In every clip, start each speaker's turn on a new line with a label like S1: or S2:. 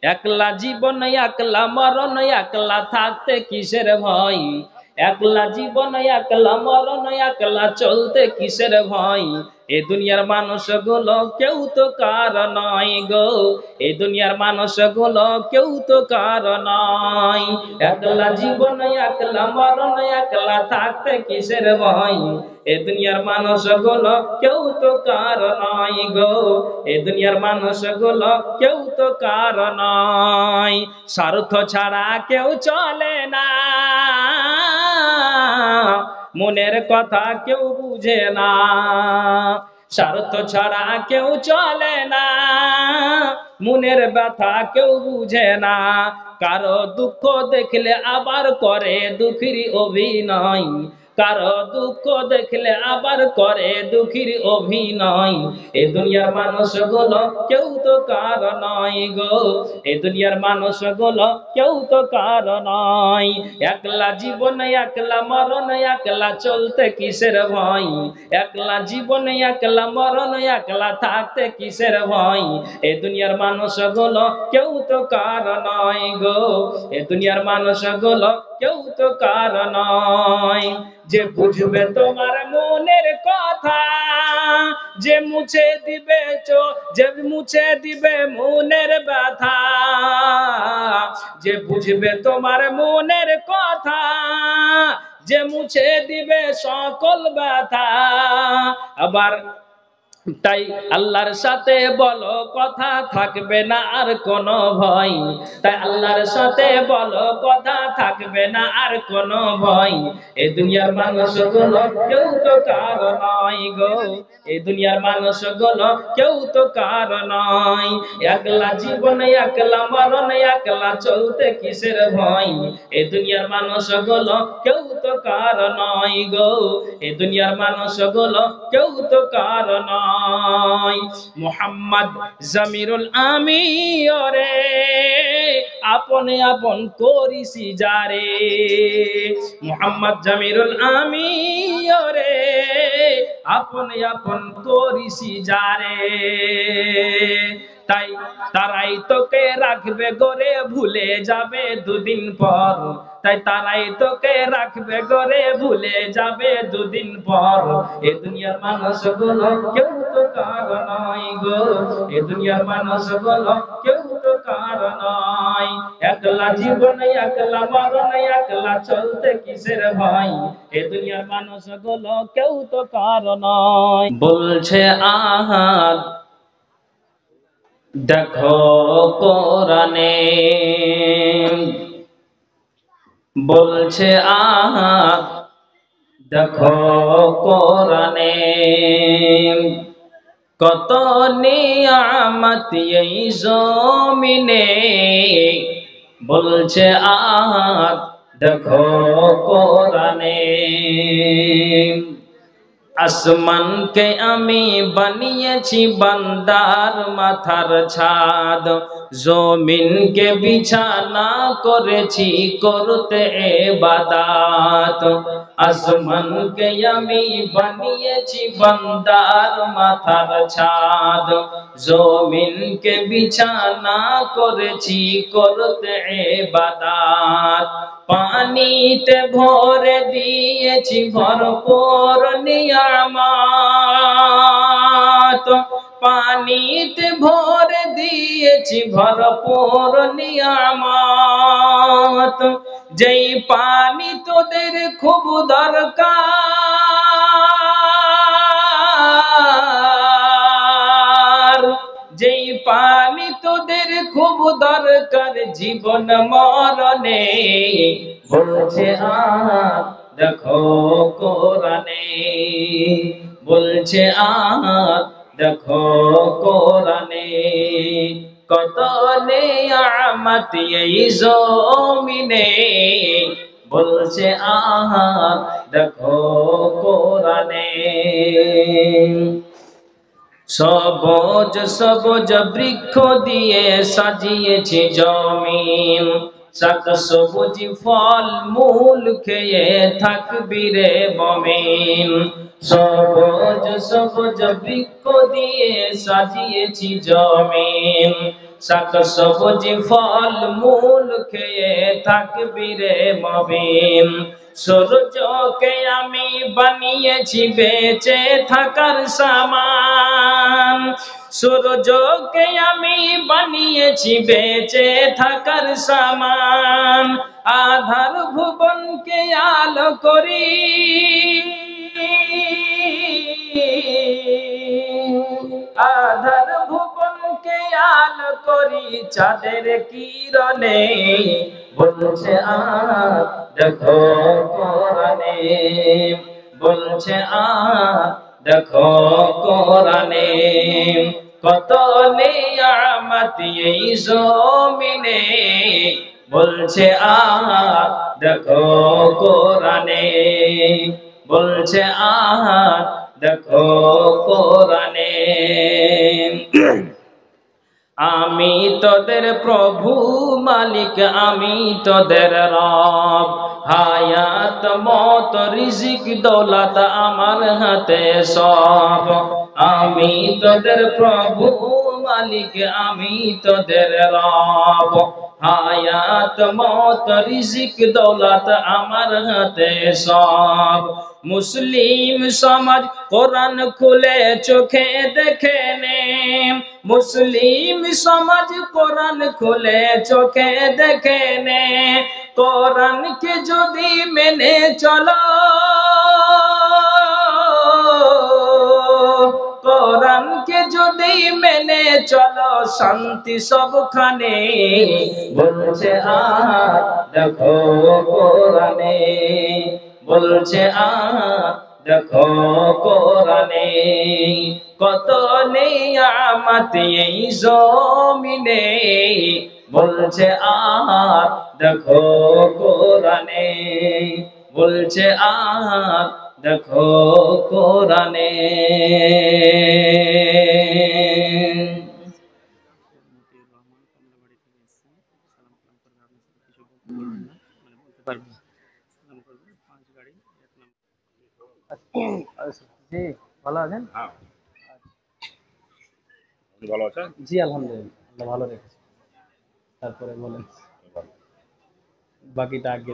S1: একলা জীবন একলা মরণ, একলা থাকতে কিসের ভয়? একলা জীবন একলা মরণ, একলা চলতে কিসের ভয়? এ দুনিয়ার মানুষগুলো কেউ তো কার নয় গো, এ দুনিয়ার মানুষগুলো কেউ তো কার নয়। একলা জীবন একলা মরণ, একলা থাকতে কিসের ভয়? এ দুনিয়ার মানুষগুলো কেউ তো কার নয় গো, এ দুনিয়ার মানুষগুলো কেউ তো কার নয়। স্বার্থ ছাড়া কেউ চলে না, মনের কথা কেউ বুঝে না। স্বার্থ ছাড়া কেউ চলে না, মনের ব্যথা কেউ বুঝে না। কারো দুঃখ দেখলে আবার করে দুঃখীর অভিনয়, কারো দুঃখ দেখলে আবার করে দুঃখীর অভিনয়। এ দুনিয়ার মানুষগুলো কেউ তো কার নয় গো, এ দুনিয়ার মানুষগুলো কেউ তো কার নয়। একলা জীবন একলা মরণ, একলা চলতে কিসের ভয়? একলা জীবন একলা মরণ, একলা থাকতে কিসের ভয়? এ দুনিয়ার মানুষগুলো কেউ তো কার নয় গো, এ দুনিয়ার মানুষগুলো কেউ তো কার নয়। যে বুঝবে তোমার মনের কথা, যে মুছে দিবে যে মুছে দিবে মনের ব্যথা, যে বুঝবে তোমার মনের কথা, যে মুছে দিবে সকল ব্যথা। আবার তাই আল্লাহর সাথে বলো কথা থাকবে না আর কোনো ভয়, তাই আল্লাহর সাথে বলো কথা থাকবে না আর কোনো ভয়। এই দুনিয়ার মানুষগুলো কেউ তো কার নয় গো, এই দুনিয়ার মানুষগুলো কেউ তো কার নয়। একলা জীবন একলা মরণ, একলা চলতে কিসের ভয়? এই দুনিয়ার মানুষগুলো কেউ তো কার নয় গো, এই দুনিয়ার মানুষগুলো কেউ তো কার নয়। মুহাম্মদ জমিরুল আমি ওরে আপনে আপন করিসি যারে, মুহাম্মদ জমিরুল আমি ওরে আপনে আপন করিসি যারে। তাই তারাই তোকে রাখবে গরে ভুলে যাবে দুদিন পর, তাই তারাই তোকে রাখবে গরে ভুলে যাবে দুদিন পর। এ দুনিয়ার মানুষগুলো কেউ তো কার নয় গো, এ দুনিয়ার মানুষগুলো কেউ তো কার নয়। একলা জীবন একলা মরণ, একলা চলতে কিসের ভয়? এ দুনিয়ার মানুষগুলো কেউ তো কার নয়। বলছে আহাদ দেখো কোরআনে, বলছে আহাদ দেখো কোরআনে, কত নিয়ামত এই জমিনে। বলছে আহাদ দেখো কোরআনে, আসমানকে আমি বানিয়েছি বান্দার মাথার ছাদ, জমিনকে বিছানা করেছি করতে ইবাদত। আসমানকে আমি বানিয়েছি বান্দার মাথার ছাদ, জমিনকে বিছানা করেছি করতে ইবাদত। পানিতে ভরে দিয়েছি ভরপুর নিয়ামত, পানিতে ভরে দিয়েছি ভরপুর নিয়ামত। যেই পানি তোদের খুব দরকার, যেই পানি তোদের খুব দরকার জীবন মরণে। বলছে আহাদ দেখো কোরআনে, বলছে আহাদ দেখো কোরআনে, কত নিয়ামত এই জমিনে। বলছে আহাদ দেখো কোরআনে, সবুজ সবুজ বৃক্ষ দিয়ে সাজিয়েছে জমিন, শাক সবুজ ফল মূল খেয়ে থাকবি রে মমিন। সবুজ সবুজ বৃক্ষ দিয়ে সাজিয়েছি জমিন, শাক সবজি ফল মূল খেয়ে থাকবি রে মবিন। সূর্যকে আমি বানিয়েছি বেঁচে থাকার সামান, সূর্যকে আমি বানিয়েছি বেঁচে থাকার সামান। আধার ভুবনকে আলো করি, আধার ভুবনকে আলো করি চাঁদের কিরণে। বলছে দেখো কোরআনে, বলছে দেখো কোরআনে, কত নিয়ামত এই জমিনে। বলছে দেখো কোরআনে, বলছে দেখো কোরআনে। আমি তোদের প্রভু মালিক, আমি তোদের রব, হায়াত মত রিজিক দৌলত আমার হাতে সব। আমি তোদের প্রভু মালিক, আমি তোদের রব, হায়াত মত রিজিক দৌলত আমার হাতে সব। মুসলিম সমাজ কোরআন খুলে চোখে দেখে নে, মুসলিম সমাজ কোরআন খুলে চোখে দেখে নে। কোরআনকে যদি মেনে চলো, কোরআনকে যদি মেনে চলো শান্তি সবখানে। বলছে দেখো কোরআনে, বলছে দেখো কোরআনে, কত নিয়ামত এই জমিনে। বলছে দেখো কোরআনে, বলছে দেখো কোরআনে।
S2: জি ভালো আছেন?
S3: ভালো আছেন?
S2: জি আলহামদুলিল্লাহ, আল্লাহ ভালো রেখেছে। তারপরে বলেন, বাকিটা আগে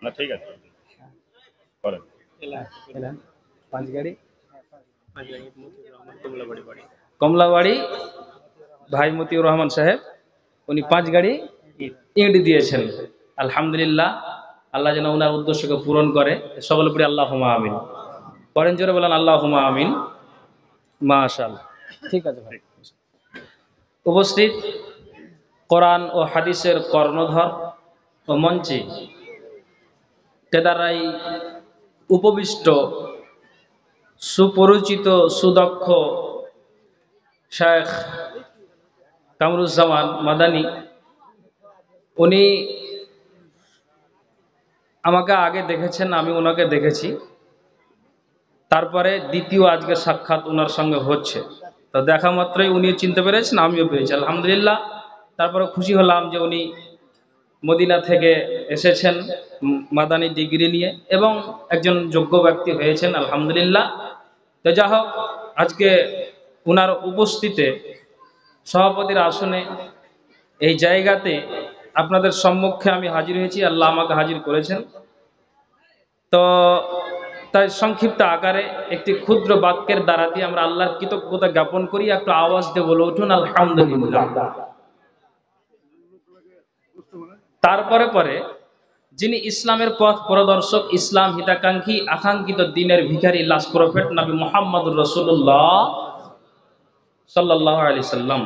S3: না ঠিক আছে, বলেন।
S2: এলেন পাঁচ গাড়ি
S1: কমলাবাড়ি ভাই মতিউর রহমান সাহেব, উনি 5 গাড়ি ইট দিয়েছেন। আলহামদুলিল্লাহ, আল্লাহ যেন ওনার উদ্দেশ্যকে পূরণ করে। সকলে পড়ি আল্লাহুম্মা আমিন। করেন জোরে বলেন আল্লাহুম্মা আমিন। মাশাআল্লাহ।
S2: ঠিক আছে ভাই।
S1: উপস্থিত কোরআন ও হাদিসের কর্ণধর ও মঞ্চে কেদারাই উপবিষ্ট সুপরিচিত সুদক্ষ শেখ কামরুজ্জামান মাদানী, উনি আমাকে আগে দেখেছেন, আমি ওনাকে দেখেছি। তারপরে দ্বিতীয় আজকে সাক্ষাৎ ওনার সঙ্গে হচ্ছে। তো দেখা মাত্রই উনি চিনতে পেরেছেন, আমিও পেয়েছি আলহামদুলিল্লাহ। তারপরে খুশি হলাম যে উনি মদিনা থেকে এসেছেন মাদানী ডিগ্রি নিয়ে এবং একজন যোগ্য ব্যক্তি হয়েছেন আলহামদুলিল্লাহ। তো যা হোক, আজকে ওনার উপস্থিতিতে সভাপতির আসনে এই জায়গাতে আপনাদের সম্মুখে আমি হাজির হয়েছি, আল্লাহ আমাকে হাজির করেছেন। তো তাই সংক্ষিপ্ত আকারে একটি ক্ষুদ্র বাক্যের দ্বারা দিয়ে আমরা আল্লাহর কৃতজ্ঞতা জ্ঞাপন করি। একটু আওয়াজ দিয়ে বলে উঠুন আলহামদুলিল্লাহ। তারপরে পরে যিনি ইসলামের পথ প্রদর্শক, ইসলাম হিতাকাঙ্ক্ষী, আকাঙ্ক্ষিত দিনের ভিখারি, লাস্ট প্রফেট নবী মুহাম্মদুর রাসূলুল্লাহ সাল্লাল্লাহু আলাইহি সাল্লাম,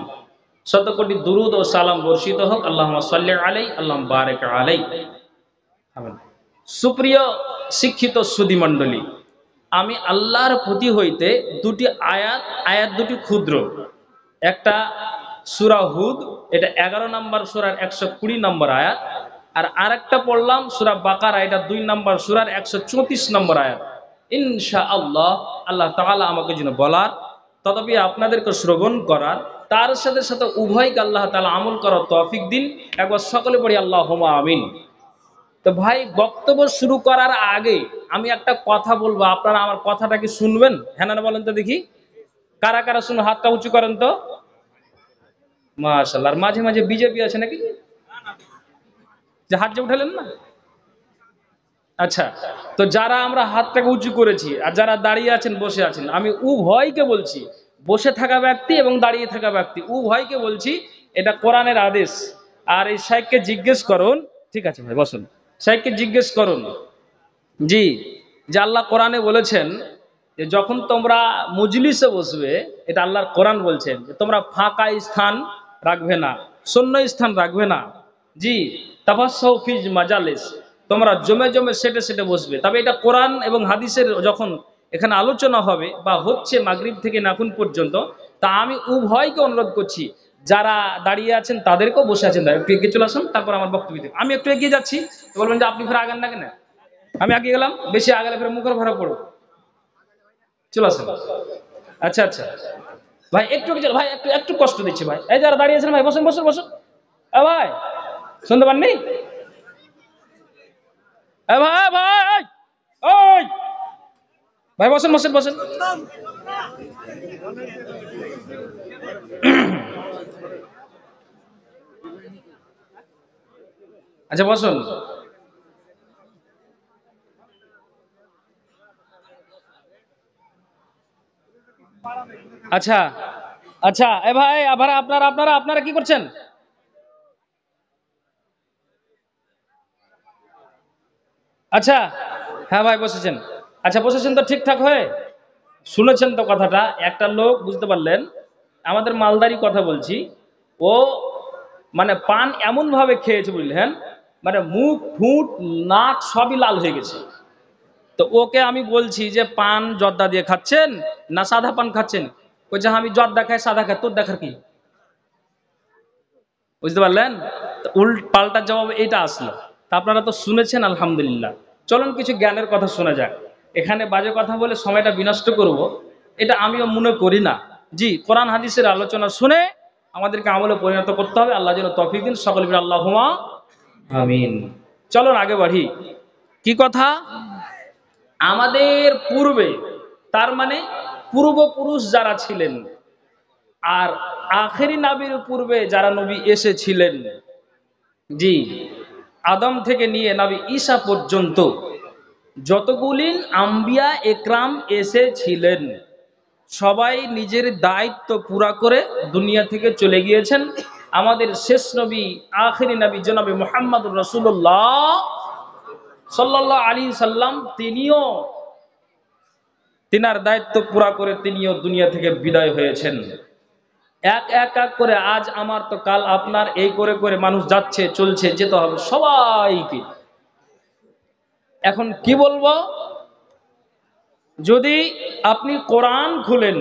S1: শত কোটি দুরুদ ও সালাম বর্ষিত হোক। আল্লাহুম্মা সাল্লি আলাইহি, আল্লাহুম্মা বারিক আলাইহি। আমিন। সুপ্রিয় শিক্ষিত সুধী মণ্ডলী, আমি আল্লাহর প্রতি হইতে দুটি আয়াত দুটি ক্ষুদ্র, একটা সূরা হুদ, এটা 11 নম্বর সূরার 120 নম্বর আয়াত, আর আরেকটা পড়লাম সূরা বাকারা, এটা 2 নম্বর সূরার 134 নম্বর আয়াত। ইনশাআল্লাহ আল্লাহ তাআলা আমাকে যেন বলার, তথাপি আপনাদেরকে শ্রবণ করার, তার সাথে সাথে উভয়কে আল্লাহ তাআলা আমল করার তৌফিক দিন। একবার সকলে পড়ি আল্লাহুম্মা আমিন। তো ভাই, বক্তব্য শুরু করার আগে আমি একটা কথা বলবো, আপনারা আমার কথাটা কি শুনবেন? হ্যাঁ না বলেন তো দেখি, কারা কারা শুনুন, হাতটা উঁচু করেন তো। মাশাআল্লাহ। আর মাঝে মাঝে বিজেপি আছে নাকি, যে হাত যে উঠালেন না? আচ্ছা, তো যারা আমরা হাতটাকে উঁচু করেছি আর যারা দাঁড়িয়ে আছেন বসে আছেন, আমি উভয়কে বলছি, বসে থাকা ব্যক্তি এবং দাঁড়িয়ে থাকা ব্যক্তি উভয়কে বলছি, এটা কোরআনের আদেশ। আর এই শাইখকে জিজ্ঞেস করুন, ঠিক আছে ভাই বসুন, শাইখকে জিজ্ঞেস করুন জি, যে আল্লাহ কোরআনে বলেছেন যে যখন তোমরা মজলিসে বসবে, এটা আল্লাহর কোরআন বলছেন যে তোমরা ফাঁকা স্থান রাখবে না, শূন্য স্থান রাখবে না। জি, তাফাসসাউ ফিজ মাজালিস, তোমরা জমে জমে সেটে সেটে বসবে। তবে এটা কোরআন এবং হাদিসের যখন এখানে আলোচনা হবে বা হচ্ছে মাগরিব থেকে এখন পর্যন্ত, তা আমি উভয়কে অনুরোধ করছি, যারা দাঁড়িয়ে আছেন তাদেরকেও, বসে আছেন একটু এগিয়ে চলে আসুন, তারপর আমার বক্তব্য দিন। আমি একটু এগিয়ে যাচ্ছি, বলবেন যে আপনি ফের আগান না কেন? আমি আগে গেলাম, বেশি আগালে ফের মুখের ভরা পড়ো, চলে আসেন। আচ্ছা আচ্ছা ভাই, একটু ভাই, একটু একটু কষ্ট দিচ্ছি ভাই, এই যারা দাঁড়িয়ে আছেন ভাই বসুন বসুন বসুন। ভাই শুনতে পাননি? ভাই ভাই, ওই ভাই বসেন বসেন বসেন। আচ্ছা বসুন। আচ্ছা আচ্ছা, এ ভাই আবার আপনারা আপনারা আপনারা কি করছেন? আচ্ছা, হ্যাঁ ভাই বসেছেন। আচ্ছা বসেছেন তো ঠিকঠাক হয়ে? শুনেছেন তো কথাটা? একটা লোক, বুঝতে পারলেন, আমাদের মালদারি কথা বলছি, ও মানে পান এমন ভাবে খেয়েছে বুঝলেন, মানে মুখ ফুট নাক সবই লাল হয়ে গেছে। তো ওকে আমি বলছি যে পান জর্দা দিয়ে খাচ্ছেন না সাদা পান খাচ্ছেন? বলছে আমি জর্দা খাই, সাদা খাই, তোর দেখার কি? বুঝতে পারলেন? তো উল্ট পাল্টা জবাব এইটা আসলো। তা আপনারা তো শুনেছেন, আলহামদুলিল্লাহ। চলুন কিছু জ্ঞানের কথা শোনা যাক। এখানে বাজে কথা বলে সময়টা বিনষ্ট করব, এটা আমিও মনে করি না। জি, কোরআন হাদিসের আলোচনা শুনে আমাদেরকে আমলে পরিণত করতে হবে। আল্লাহ যেন তৌফিক দিন, সকল বলি আল্লাহুম্মা আমিন। চলুন আগে বাড়ি। কি কথা? আমাদের পূর্বে, তার মানে পূর্বপুরুষ যারা ছিলেন, আর আখেরি নবীর পূর্বে যারা নবী এসেছিলেন, জি, আদম থেকে নিয়ে নবী ঈসা পর্যন্ত যতগুলিন আম্বিয়া একরাম এসেছিলেন, সবাই নিজের দায়িত্ব পুরা করে দুনিয়া থেকে চলে গিয়েছেন। আমাদের শেষ নবী, আখেরি নবী জনাবে মুহাম্মদুর রাসূলুল্লাহ সাল্লাল্লাহু আলাইহি সাল্লাম, তিনিও তিনার দায়িত্ব পুরা করে তিনিও দুনিয়া থেকে বিদায় হয়েছেন। এক এক এক করে আজ আমার তো কাল আপনার, এই করে করে মানুষ যাচ্ছে, চলছে, যেতে হবে সবাইকে। এখন কি বলবো, যদি আপনি কোরআন খুলেন,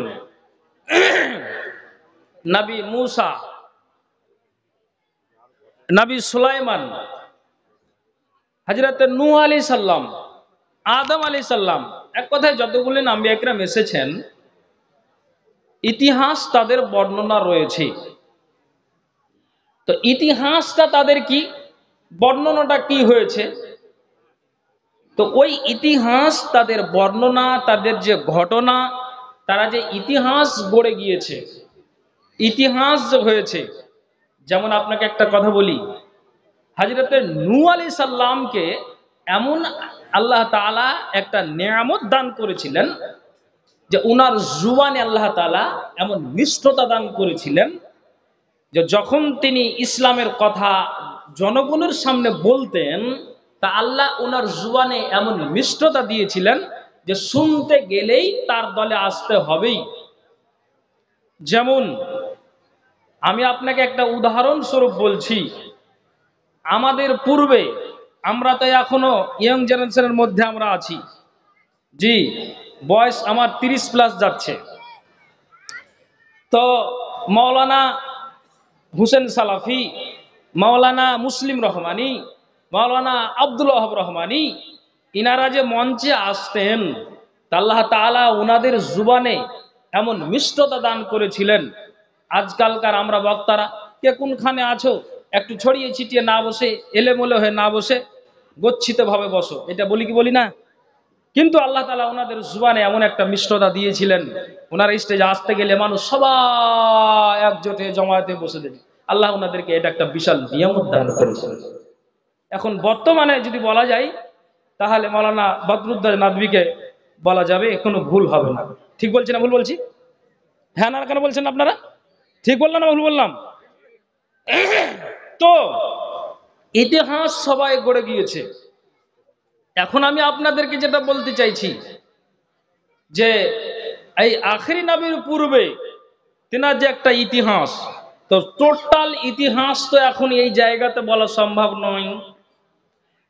S1: নবী মূসা, নবী সুলাইমান, হযরত নূহ আলাইহিস সালাম, আদম আলাইহিস সালাম, এক কথায় যতগুলো আম্বিয়া একরাম এসেছেন, ইতিহাস তাদের বর্ণনা রয়েছে। তো ইতিহাসটা তাদের কি, বর্ণনাটা কি হয়েছে, তো ওই ইতিহাস, তাদের বর্ণনা, তাদের যে ঘটনা, তারা যে ইতিহাস গড়ে গিয়েছে, ইতিহাস যে হয়েছে। যেমন আপনাকে একটা কথা বলি, হযরতে নূহ আলাইহিস সালামকে এমন আল্লাহ তাআলা একটা নেয়ামত দান করেছিলেন যে উনার জুবানে আল্লাহ তাআলা এমন মিষ্টতা দান করেছিলেন যে যখন তিনি ইসলামের কথা জনগণের সামনে বলতেন, তা আল্লাহ ওনার জুবানে এমন মিষ্টতা দিয়েছিলেন যে শুনতে গেলেই তার দলে আসতে হবেই। যেমন আমি আপনাকে একটা উদাহরণ স্বরূপ বলছি, আমাদের পূর্বে, আমরা তো এখনো ইয়ং জেনারেশনের মধ্যে আমরা আছি, জি, বয়স আমার 30+ যাচ্ছে। তো মাওলানা হুসেন সালাফি, মাওলানা মুসলিম রহমানি, মাওলানা আব্দুল ওয়াহাব রহমানি, ইনারা যে মঞ্চে আসতেন, আল্লাহ তাআলা ওনাদের জুবানে এমন মিষ্টতা দান করেছিলেন। আজকালকার আমরা বক্তারা কে কোনখানে আছো, একটু ছড়িয়ে ছিটিয়ে না বসে, এলেমলে হয়ে না বসে, গচ্ছিত ভাবে বসো, এটা বলি কি বলি না? কিন্তু আল্লাহ তাআলা ওনাদের জুবানে এমন একটা মিষ্টতা দিয়েছিলেন, ওনার স্টেজে আসতে গেলে মানুষ সবাই একজোটে জমায়েতে বসে দেবে। আল্লাহ ওনাদেরকে এটা একটা বিশাল নিয়ামত দান করেছেন। এখন বর্তমানে যদি বলা যায় তাহলে মাওলানা বদরুদ্দোজা নদভীকে বলা যাবে, কোনো ভুল হবে না। ঠিক বলছি না ভুল বলছি? হ্যাঁ না কেন বলছেন আপনারা? ঠিক বললাম না ভুল বললাম? তো ইতিহাস সবাই গড়ে গিয়েছে। এখন আমি আপনাদেরকে যেটা বলতে চাইছি যে এই আখেরি নবীর পূর্বে তেনার যে একটা ইতিহাস, তো টোটাল ইতিহাস তো এখন এই জায়গাতে বলা সম্ভব নয়।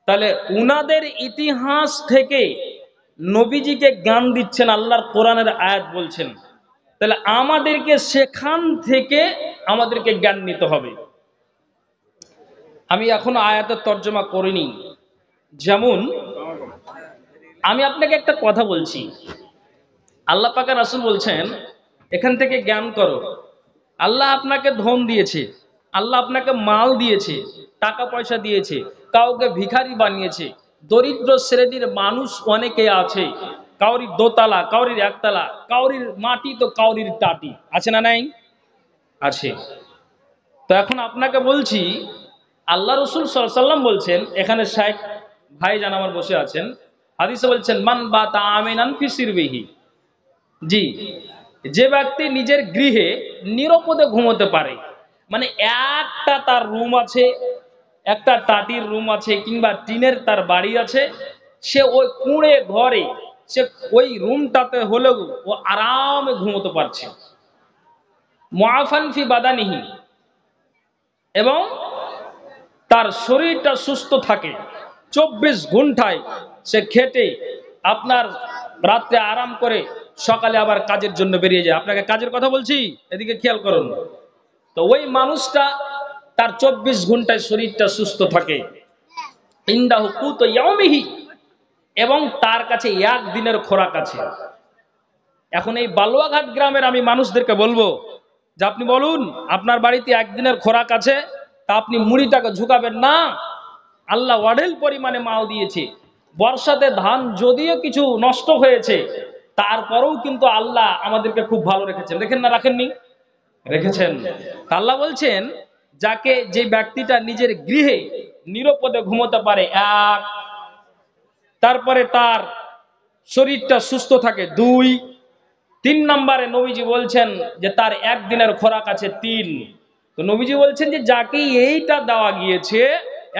S1: তাহলে উনাদের ইতিহাস থেকে নবীজিকে জ্ঞান দিচ্ছেন, আল্লাহর কোরআনের আয়াত বলছেন, তাহলে আমাদেরকে সেখান থেকে আমাদেরকে জ্ঞান নিতে হবে। আমি এখনো আয়াতের তর্জমা করিনি। যেমন আমি আপনাকে একটা কথা বলছি, আল্লাহ পাকের রাসূল বলছেন এখান থেকে জ্ঞান করো। আল্লাহ আপনাকে ধন দিয়েছে, আল্লাহ আপনাকে মাল দিয়েছে, টাকা পয়সা দিয়েছে, কাউকে ভিখারি বানিয়েছে, দরিদ্র শ্রেণীর মানুষ অনেকে আছে, কাউরির দোতলা, কাউরির একতলা, কাউরির মাটি তো কাউরির টাটি, আছে না নাই? আছে। তো এখন আপনাকে বলছি, আল্লাহ রাসূল সাল্লাল্লাহু আলাইহি ওয়াসাল্লাম বলছেন, এখানে শাইখ ভাইজান আমার বসে আছেন, হাদিসে বলছেন মান বাতা আমিনান ফি সিরবিহি, জি, যে ব্যক্তি নিজের গৃহে নিরাপদে ঘুমোতে পারে, মানে একটা তার রুম আছে, একটা টাটির রুম আছে, কিংবা টিনের তার বাড়ি আছে, সে ওই কুঁড়ে ঘরে, সে ওই রুমটাতে হলেও ও আরামে ঘুমোতে পারছে। মুআফান ফি বাদানিহি, এবং তার শরীরটা সুস্থ থাকে, 24 ঘন্টায় সে খেটে আপনার রাত্রে আরাম করে সকালে আবার কাজের জন্য বেরিয়ে যায়। আপনাকে কাজের কথা বলছি, এদিকে খেয়াল করুন। তো ওই মানুষটা তার 24 ঘন্টায় শরীরটা সুস্থ থাকে, ইনদাহু কুত ইয়াউমিহি, এবং তার কাছে একদিনের খোরাক আছে। এখন এই বালুয়াঘাট গ্রামের আমি মানুষদেরকে বলবো যে আপনি বলুন আপনার বাড়িতে একদিনের খোরাক আছে, তা আপনি মুড়িটাকে ঝুঁকাবেন না। আল্লাহ ওয়াডেল পরিমাণে মাল দিয়েছে, বর্ষাতে ধান যদিও কিছু নষ্ট হয়েছে, তারপরেও কিন্তু আল্লাহ আমাদেরকে খুব ভালো রেখেছেন। রেখেন না রাখেননি? রেখেছেন। আল্লাহ বলছেন যাকে, যে ব্যক্তিটা নিজের গৃহে নিরাপদে ঘুমোতে পারে, এক, তারপরে তার শরীরটা সুস্থ থাকে, দুই, 3 নম্বরে নবীজি বলছেন যে তার একদিনের খোরাক আছে, 3। তো নবীজি বলছেন যে যাকে এইটা দেওয়া গিয়েছে,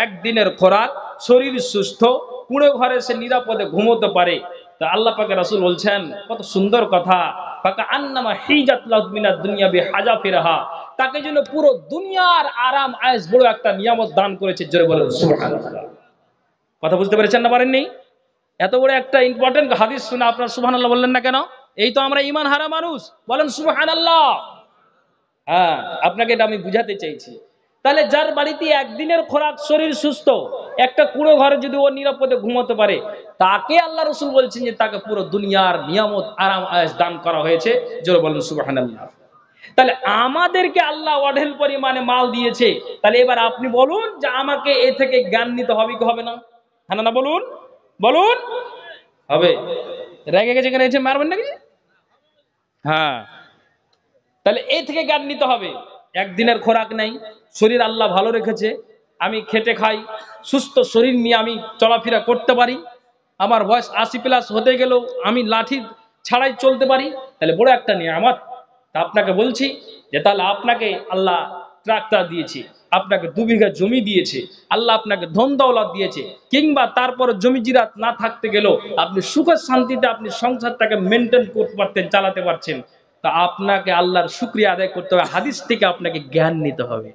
S1: একদিনের খোরাক, শরীর সুস্থ, কুঁড়ে ঘরে সে নিরাপদে ঘুমোতে পারে, তা আল্লাহ পাকের রাসূল বলছেন কত সুন্দর কথা, ফাকা আন্নামা হিজাত লাহু মিনাদ দুনিয়া বিহাজাফিরহা, তাকে যেন পুরো দুনিয়ার আরাম আয়েশ বড় একটা নিয়ামত দান করেছে। জোরে বলেন সুবহানাল্লাহ। কথা বুঝতে পেরেছেন না পারেননি? এত বড় একটা ইম্পর্টেন্ট হাদিস শুনে আপনার সুবহানাল্লাহ বললেন না কেন? এই তো আমরা ঈমান হারা মানুষ, বলেন সুবহানাল্লাহ। হ্যাঁ, আপনাকে এটা আমি বুঝাতে চাইছি। তাহলে যার বাড়িতে একদিনের খোরাক, শরীর সুস্থ, একটা কুঁড়ো ঘরে যদি ও নিরাপদে ঘুমাতে পারে, তাকে আল্লাহ রাসূল বলছেন যে তাকে পুরো দুনিয়ার নিয়ামত আরাম আয়েশ দান করা হয়েছে। জোরে বলেন সুবহানাল্লাহ। তাহলে আমাদেরকে আল্লাহ অঢেল পরিমাণে মাল দিয়েছে, তাহলে এবার আপনি বলুন যে আমাকে এ থেকে জ্ঞান নিতে হবে কি হবে না? হ্যাঁ না বলুন, বলুন। হবে? রেগে গেছে কেন, এসে মারবেন নাকি? হ্যাঁ, তাহলে এই থেকে জ্ঞান নিতে হবে। একদিনের খোরাক নেই, শরীর আল্লাহ ভালো রেখেছে, আমি খেটে খাই, সুস্থ শরীর নিয়ে আমি চলাফেরা করতে পারি, আমার বয়স 80+ হতে গেলেও আমি লাঠি ছাড়াই চলতে পারি, তাহলে বড় একটা নিয়ামত। তা আপনাকে বলছি যে তাহলে আপনাকে আল্লাহ ট্রাক্টর দিয়েছে, আপনাকে 2 বিঘা জমি দিয়েছে, আল্লাহ আপনাকে ধন দৌলত দিয়েছে, কিংবা তারপর জমি জিরাত না থাকতে গেলেও আপনি সুখে শান্তিতে আপনি সংসারটাকে মেনটেন করতে পারতেন, চালাতে পারছেন, তা আপনাকে আল্লাহর শুকরিয়া আদায় করতে হবে। হাদিস থেকে আপনাকে জ্ঞান নিতে হবে।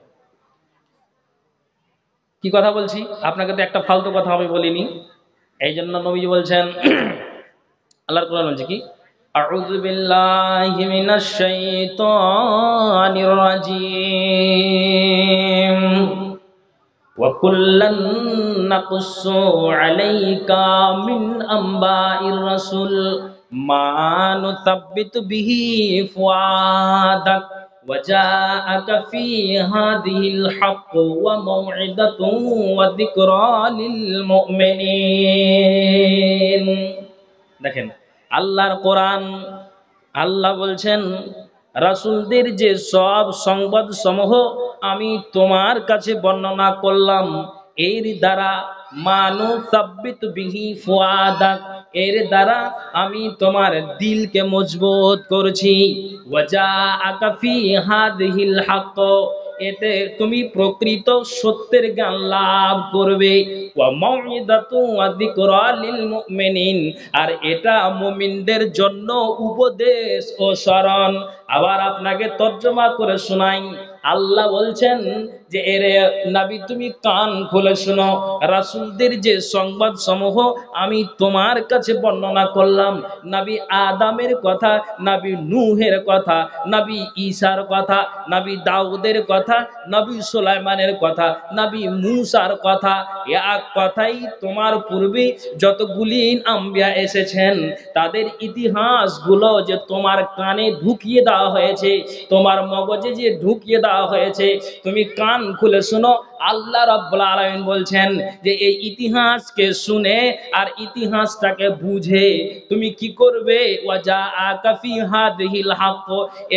S1: কি কথা বলছি আপনাকে? তো একটা ফালতু কথা আমি বলিনি। এই জন্য নবী বলছেন, আল্লাহর কোরআন বলছে কি, আউযু বিল্লাহি মিনাশ শাইতানির রাজীম ওয়া কুল্লান নাকুসু আলাইকা মিন আম্বাইর রাসূল মা নুসাব্বিতু বিহি ফুআদাক ওয়া জাআকা ফি হাযিহিল হক ওয়া মাউইদাতুন ওয়া যিকরা লিল মুমিনিন। দেখেন আল্লাহর কোরআন, আল্লাহ বলছেন রাসূলদের যে সব সংবাদ সমূহ আমি তোমার কাছে বর্ণনা করলাম, এর দ্বারা মানু সাব্বিত বিহি ফুয়াদাক, এর দ্বারা আমি তোমার দিলকে মজবুত করছি। ওয়াজাআকা ফি হাযিহিল হক, এতে তুমি প্রকৃত সত্যের জ্ঞান লাভ করবে। ওয়া মাউইদাতু ওয়া যিকরা লিল মুমিনিন, আর এটা মুমিনদের জন্য উপদেশ ও স্মরণ। আবার আপনাকে তর্জমা করে শোনাই, আল্লাহ বলছেন যে এরে নবী তুমি কান খুলে শোনো, রাসূলদের যে সংবাদ সমূহ আমি তোমার কাছে বর্ণনা করলাম, নবী আদমের কথা, নবী নূহের কথা, নবী ঈসার কথা, নবী দাউদের কথা, নবী সুলাইমানের কথা, নবী মূসার কথা, এক কথাই তোমার পূর্বে যতগুলি আম্বিয়া এসেছেন তাদের ইতিহাসগুলো যে তোমার কানে ঢুকিয়ে দেওয়া হয়েছে, তোমার মগজে যে ঢুকিয়ে দেওয়া হয়েছে, তুমি কান খুলে শোনো। আল্লাহ রাব্বুল আলামিন বলছেন যে এই ইতিহাসকে শুনে আর ইতিহাসটাকে বুঝে তুমি কি করবে, ওয়াজাআকা ফি হাযিহিল হক,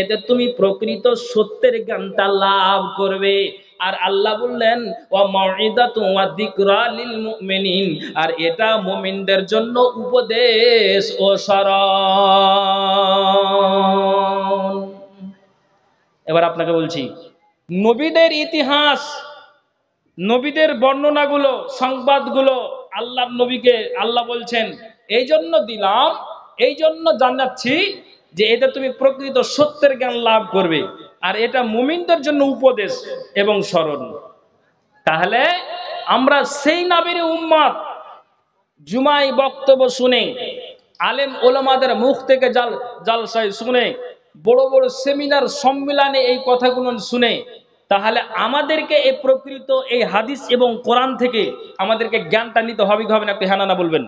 S1: এতে তুমি প্রকৃত সত্যের জ্ঞানটা লাভ করবে। আর আল্লাহ বললেন ওয়া মাউইদাতু ওয়া যিকরা লিল মুমিনিন, আর এটা মুমিনদের জন্য উপদেশ ও স্মরণ। এবার আপনাকে বলছি নবীদের ইতিহাস, নবীদের বর্ণনাগুলো, সংবাদগুলো আল্লাহর নবীকে আল্লাহ বলছেন এই জন্য দিলাম, এই জন্য জানাচ্ছি যে এতে তুমি প্রকৃত সত্যের জ্ঞান লাভ করবে, আর এটা মুমিনদের জন্য উপদেশ এবং স্মরণ। তাহলে আমরা সেই নবীর উম্মত, জুমায় বক্তব্য শুনে, আলেম ওলামাদের মুখ থেকে জালসায় শুনে, বড় বড় সেমিনার সম্মেলনে এই কথাগুলো শুনে, তাহলে আমাদেরকে এই প্রকৃত এই হাদিস এবং কোরআন থেকে আমাদেরকে জ্ঞানটা নিতে হবে কি হবে না? একটু হ্যাঁ না বলবেন।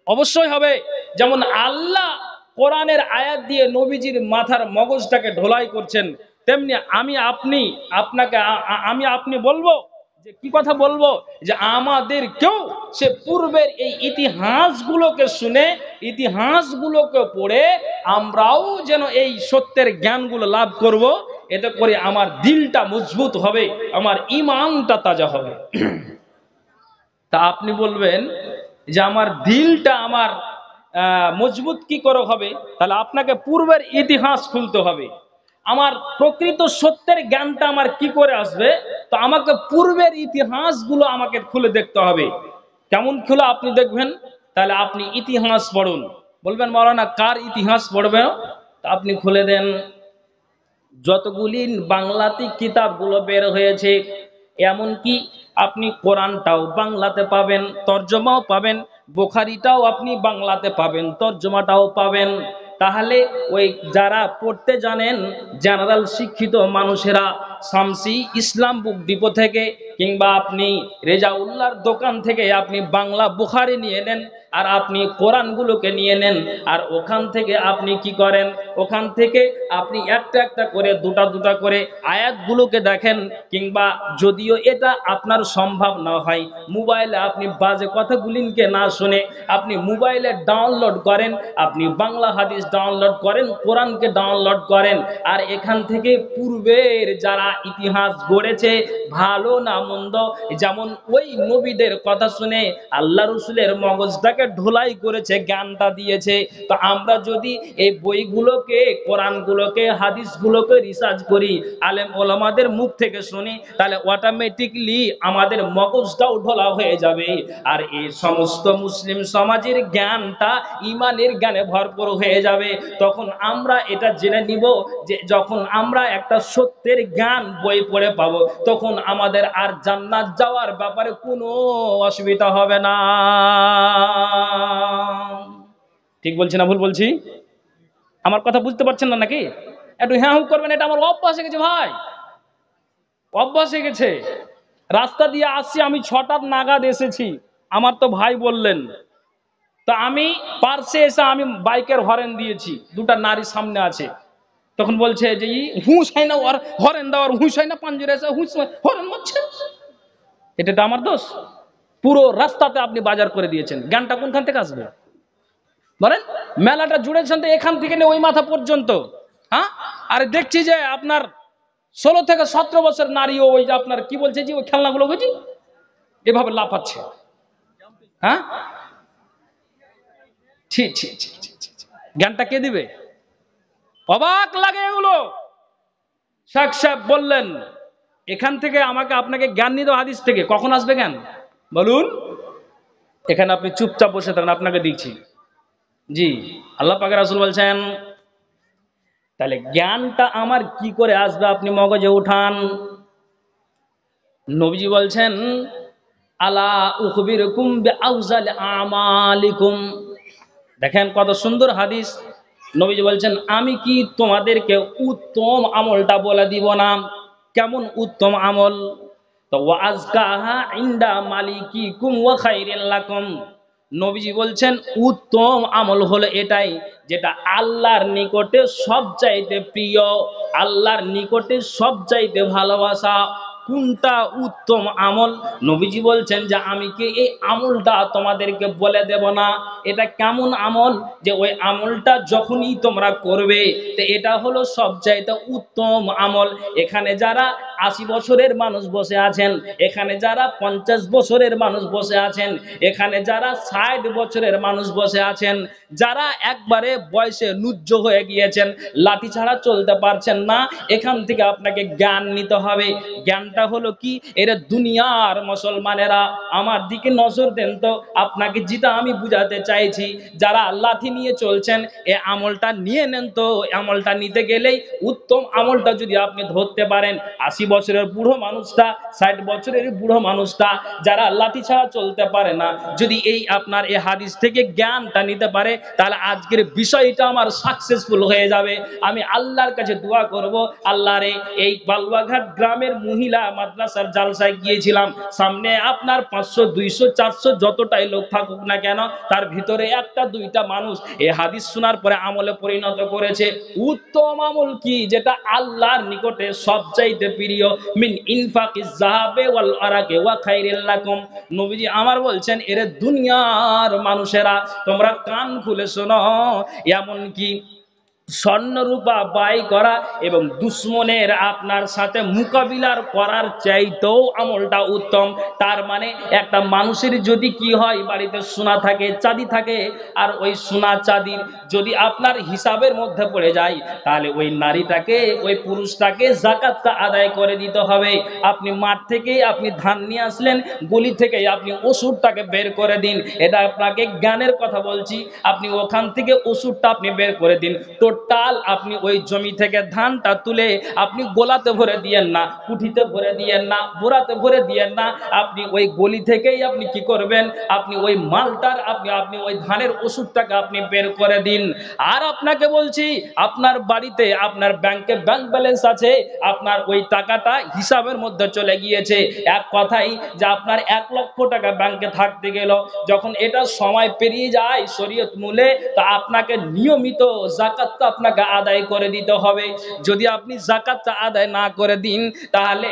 S1: অবশ্যই হবে। যেমন আল্লাহ কোরআনের আয়াত দিয়ে নবীজির মাথার মগজটাকে ঢোলাই করছেন, তেমনি আমি আপনি বলবো যে কি কথা বলবো, যে আমাদেরকেও সে পূর্বের এই ইতিহাসগুলোকে শুনে, ইতিহাসগুলোকে পড়ে আমরাও যেন এই সত্যের জ্ঞানগুলো লাভ করব। এতে করে আমার দিলটা মজবুত হবে, আমার ঈমানটা তাজা হবে। তা আপনি বলবেন যে আমার দিলটা আমার মজবুত কি করে হবে? তাহলে আপনাকে পূর্বের ইতিহাস খুলতে হবে। আমার প্রকৃত সত্যের জ্ঞানটা আমার কি করে আসবে? তো আমাকে পূর্বের ইতিহাসগুলো আমাকে খুলে দেখতে হবে। কেমন খুলে আপনি দেখবেন? তাহলে আপনি ইতিহাস পড়ুন। বলবেন মাওলানা কার ইতিহাস পড়বেন? তা আপনি খুলে দেন যতগুলি বাংলাতে কিতাবগুলো বের হয়েছে, এমনকি আপনি কোরআনটাও বাংলাতে পাবেন, তর্জমাও পাবেন, বুখারীটাও আপনি বাংলাতে পাবেন, তর্জমাটাও পাবেন। তাহলে ওই যারা পড়তে জানেন জেনারেল শিক্ষিত মানুষেরা শামসি ইসলাম বুক ডিপো থেকে কিংবা আপনি রেজাউল্লাহর দোকান থেকে আপনি বাংলা বুখারী নিয়ে নেন, আর আপনি কোরআনগুলোকে নিয়ে নেন, আর ওখান থেকে আপনি কি করেন, ওখান থেকে আপনি একটা একটা করে দুটা দুটা করে আয়াতগুলোকে দেখেন, কিংবা যদিও এটা আপনার সম্ভব না হয় মোবাইলে আপনি বাজে কথাগুলিকে না শুনে আপনি মোবাইলে ডাউনলোড করেন, আপনি বাংলা হাদিস ডাউনলোড করেন, কোরআনকে ডাউনলোড করেন, আর এখান থেকে পূর্বের যারা ইতিহাস গড়েছে ভালো না মন্দ, যেমন ওই নবীদের কথা শুনে আল্লাহ রসুলের মগজটাকে ঢোলাই করেছে, জ্ঞানটা দিয়েছে। তো আমরা যদি এই বইগুলোকে, কোরআনগুলোকে, হাদিসগুলোকে রিসার্চ করি, আলেম ওলামাদের মুখ থেকে শুনি, তাহলে অটোমেটিকলি আমাদের মগজটাও ঢোলা হয়ে যাবে, আর এই সমস্ত মুসলিম সমাজের জ্ঞানটা ইমানের জ্ঞানে ভরপুর হয়ে যাবে। তখন আমরা এটা জেনে নিব যে যখন আমরা একটা সত্যের জ্ঞান বই পড়ে পাবো, তখন আমাদের আর জান্নাত যাওয়ার ব্যাপারে কোনো অসুবিধা হবে না। ঠিক বলছি না ভুল বলছি? আমার কথা বুঝতে পারছেন না নাকি? একটু হ্যাঁ হুঁ করবেন। এটা আমার অভ্যাস হয়ে গেছে ভাই, অভ্যাস হয়ে গেছে। রাস্তা দিয়ে আসছি, আমি 6টা নাগাদ এসেছি, আমার তো ভাই বললেন, তো আমি পার্সে এসে আমি বাইকের হরেন দিয়েছি, দুটা নারী সামনে আছে, তখন বলছে যে হুঁশ হয় না, ওর হরেন দেওয়ার হুঁশ হয় না, পাঞ্জরে এসে হুঁশ হরেন মারছে। এটা তো আমার দোষ? পুরো রাস্তাতে আপনি বাজার করে দিয়েছেন, জ্ঞানটা কোনখান থেকে আসবে? বলেন মেলাটা জুড়েছেন তো এখান থেকে নিয়ে ওই মাথা পর্যন্ত। হ্যাঁ, আর দেখছি যে আপনার 16 থেকে 17 বছর নারীও ওই যে আপনার কি বলছে যে ওই খেলনাগুলো বুঝি এভাবে লাফাচ্ছে। হ্যাঁ, ছি ছি ছি ছি ছি। জ্ঞানটা কে দিবে? অবাক লাগে এগুলো। শেখ সাহেব বললেন এখান থেকে আমাকে আপনাকে জ্ঞান নিতে হাদিস থেকে, কখন আসবে জ্ঞান বলুন? এখানে আপনি চুপচাপ বসে থাকেন, আপনাকে দিচ্ছি। জি, আল্লাহ পাকের রাসূল বলছেন তাহলে জ্ঞানটা আমার কি করে আসবে আপনি মগজে উঠান। নবীজি বলছেন আলা উখবিরকুম বিআউজাল আমালিকুম। দেখেন কত সুন্দর হাদিস। নবীজি বলছেন আমি কি তোমাদেরকে উত্তম আমলটা বলে দিব না? কেমন উত্তম আমল? তো ওয়াজকাহা ইনদা মালিকিকুম ওয়া খাইরিল লাকুম। নবীজি বলছেন উত্তম আমল হলো এটাই যেটা আল্লাহর নিকটে সবচাইতে প্রিয়, আল্লাহর নিকটে সবচাইতে ভালোবাসা। কোনটা উত্তম আমল? নবীজি বলছেন যে আমি কি এই আমলটা তোমাদেরকে বলে দেব না? এটা কেমন আমল যে ওই আমলটা যখনই তোমরা করবে তো এটা হলো সবচাইতে উত্তম আমল। এখানে যারা 80 বছরের মানুষ বসে আছেন, এখানে যারা 50 বছরের মানুষ বসে আছেন, এখানে যারা 60 বছরের মানুষ বসে আছেন, যারা একবারে বয়সে নুজ্জ হয়ে গিয়েছেন, লাঠি ছাড়া চলতে পারছেন না, এখান থেকে আপনাকে জ্ঞান নিতে হবে। জ্ঞানটা হলো কি? এরা দুনিয়ার মুসলমানেরা আমার দিকে নজর দেন তো, আপনাকে যেটা আমি বুঝাতে চাইছি, যারা লাঠি নিয়ে চলছেন এই আমলটা নিয়ে নেন তো। আমলটা নিতে গেলেই উত্তম আমলটা যদি আপনি ধরতে পারেন, 80 বছরের বুড়ো মানুষটা, 60 বছরের বুড়ো মানুষটা যারা লাঠি ছাড়া চলতে পারে না, যদি এই আপনার এই হাদিস থেকে জ্ঞানটা নিতে পারে তাহলে আজকের বিষয়টা আমার সাকসেসফুল হয়ে যাবে। আমি আল্লাহর কাছে দোয়া করব, আল্লাহ রে এই বালুয়াঘাট গ্রামের মহিলা মাদ্রাসার জালসায় গিয়েছিলাম, সামনে আপনার 500 200 400 যতটাই লোক থাকুক না কেন, তার ভিতরে একটা দুইটা মানুষ এই হাদিস শোনার পরে আমলে পরিণত করেছে। উত্তম আমল কি? যেটা আল্লাহর নিকটে সবচাইতে প্রিয়, মিন ইনফাকিজ যাহাবে ওয়াল আরাকে ওয়া খাইরিল লাকুম। নবীজি আমার বলছেন এরে দুনিয়ার মানুষেরা তোমরা কান খুলে শোনো, এমন কি স্বর্ণ রূপা ব্যয় করা এবং দুশ্মনের আপনার সাথে মোকাবিলার করার চাইতেও আমলটা উত্তম। তার মানে একটা মানুষের যদি কি হয়, বাড়িতে সোনা থাকে চাঁদি থাকে, আর ওই সোনা চাঁদির যদি আপনার হিসাবের মধ্যে পড়ে যায় তাহলে ওই নারীটাকে ওই পুরুষটাকে যাকাতটা আদায় করে দিতে হবে। আপনি মাঠ থেকে আপনি ধান নিয়ে আসলেন, গলি থেকে আপনি ওষুধটাকে বের করে দিন। এটা আপনাকে জ্ঞানের কথা বলছি। আপনি ওখান থেকে ওষুধটা আপনি বের করে দিন। টোটাল আপনি ওই জমি থেকে ধানটা তুলে আপনি গোলাতে ভরে দিয়েন না, কুঠিতে ভরে দিয়েন না, বোরাতে ভরে দিয়েন না। আপনি ওই গলি থেকেই আপনি কি করবেন, আপনি ওই মালটার আপনি ওই ধানের ওষুধটাকে আপনি বের করে দিন। আর আপনাকে বলছি আপনার বাড়িতে আপনার ব্যাংকে ব্যাংক ব্যালেন্স আছে, আপনার ওই টাকাটা হিসাবের মধ্যে চলে গিয়েছে, এক কথাই যে আপনার 1 লক্ষ টাকা ব্যাংকে থাকতে গেল, যখন এটা সময় পেরিয়ে যায় শরীয়ত মূলে, তা আপনাকে নিয়মিত যাকাতটা আপনাকে আদায় করে দিতে হবে। যদি আপনি যাকাতটা আদায় না করে দিন তাহলে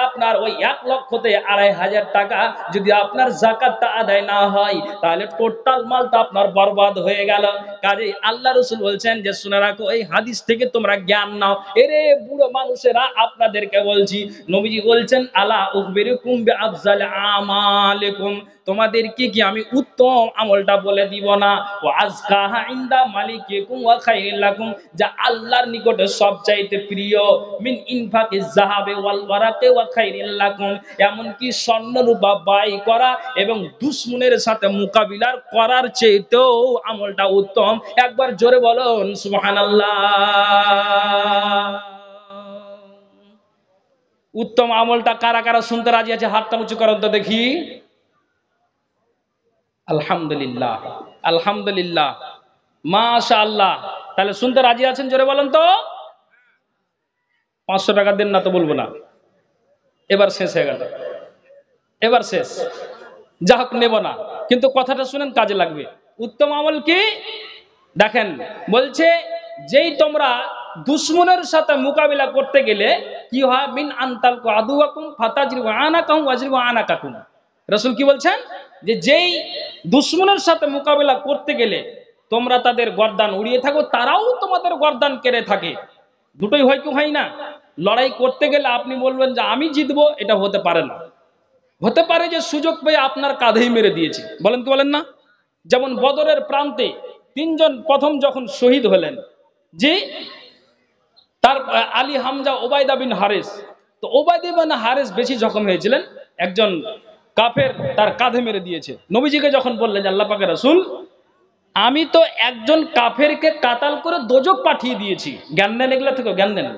S1: আপনার ওই 1 লক্ষতে 2,500 টাকা যদি আপনার যাকাতটা আদায় না হয় তাহলে টোটাল মালটা আপনার বরবাদ হয়ে গেল। কাজেই আল্লাহ রাসূল বলছেন যে শুনে রাখো এই হাদিস থেকে তোমরা জ্ঞান নাও। এরে বুড়ো মানুষেরা আপনাদেরকে বলছি, নবীজি বলছেন আলা উখবিরুকুম বিআফজাল আমালিকুম, তোমাদেরকে কি আমি উত্তম আমলটা বলে দিব না? ওয়া আজকাহা ইনদা মালিকিকুম ওয়া খাইরিল লাকুম, যা আল্লাহর নিকটে সবচাইতে প্রিয়, মিন ইনফাকিজ যাহাবে ওয়াল ওয়ারাকে ওয়া খাইরিল লাকুম, এমন কি স্বর্ণ রূপা ব্যয় করা এবং দুশমনের সাথে মোকাবিলার করার চেয়েও আমলটা উত্তম। একবার জোরে বলুন সুবহানাল্লাহ। উত্তম আমলটা কারা কারা শুনতে রাজি আছে? হাতটা উঁচু করেন তো দেখি। আলহামদুলিল্লাহ, আলহামদুলিল্লাহ, মাশাআল্লাহ। তাহলে শুনতে রাজি আছেন? জোরে বলেন তো। 500 টাকা দেন না তো বলবো না। এবার শেষ হয়ে গেল, এবার শেষ। যা হোক নেব না, কিন্তু কথাটা শুনেন, কাজে লাগবে। উত্তম আমল কি? দেখেন বলছে যেই তোমরা দুশমনের সাথে মোকাবিলা করতে গেলে কি হয়, মিন আনতালকু আদুওয়াকুম ফাতাজরিবু আনাকাহুম ওয়াজরিবু আনাকাকুম। রাসূল কি বলছেন যে যেই দুশ্মনের সাথে মোকাবেলা করতে গেলে তোমরা তাদের গর্দান উড়িয়ে থাকো, তারাও তোমাদের গর্দান কেড়ে থাকে। দুটোই হয় কি হয় না? লড়াই করতে গেলে আপনি বলবেন যে আমি জিতবো, এটা হতে পারে না। হতে পারে যে সুযোগ পেয়ে আপনার কাঁধেই মেরে দিয়েছে, বলেন কি বলেন না? যেমন বদরের প্রান্তে তিনজন প্রথম যখন শহীদ হলেন, যে তার আলী, হামজা, ওবায়দা বিন হারিস। তো ওবায়দা বিন হারিস বেশি জখম হয়েছিলেন, একজন কাফের তার কাঁধে মেরে দিয়েছে। নবীজিকে যখন বললেন আল্লাহ পাকের রাসূল, আমি তো একজন কাফেরকে কাতাল করে দোজক পাঠিয়ে দিয়েছি, জ্ঞান নেন এগুলা থেকে, জ্ঞান নেন,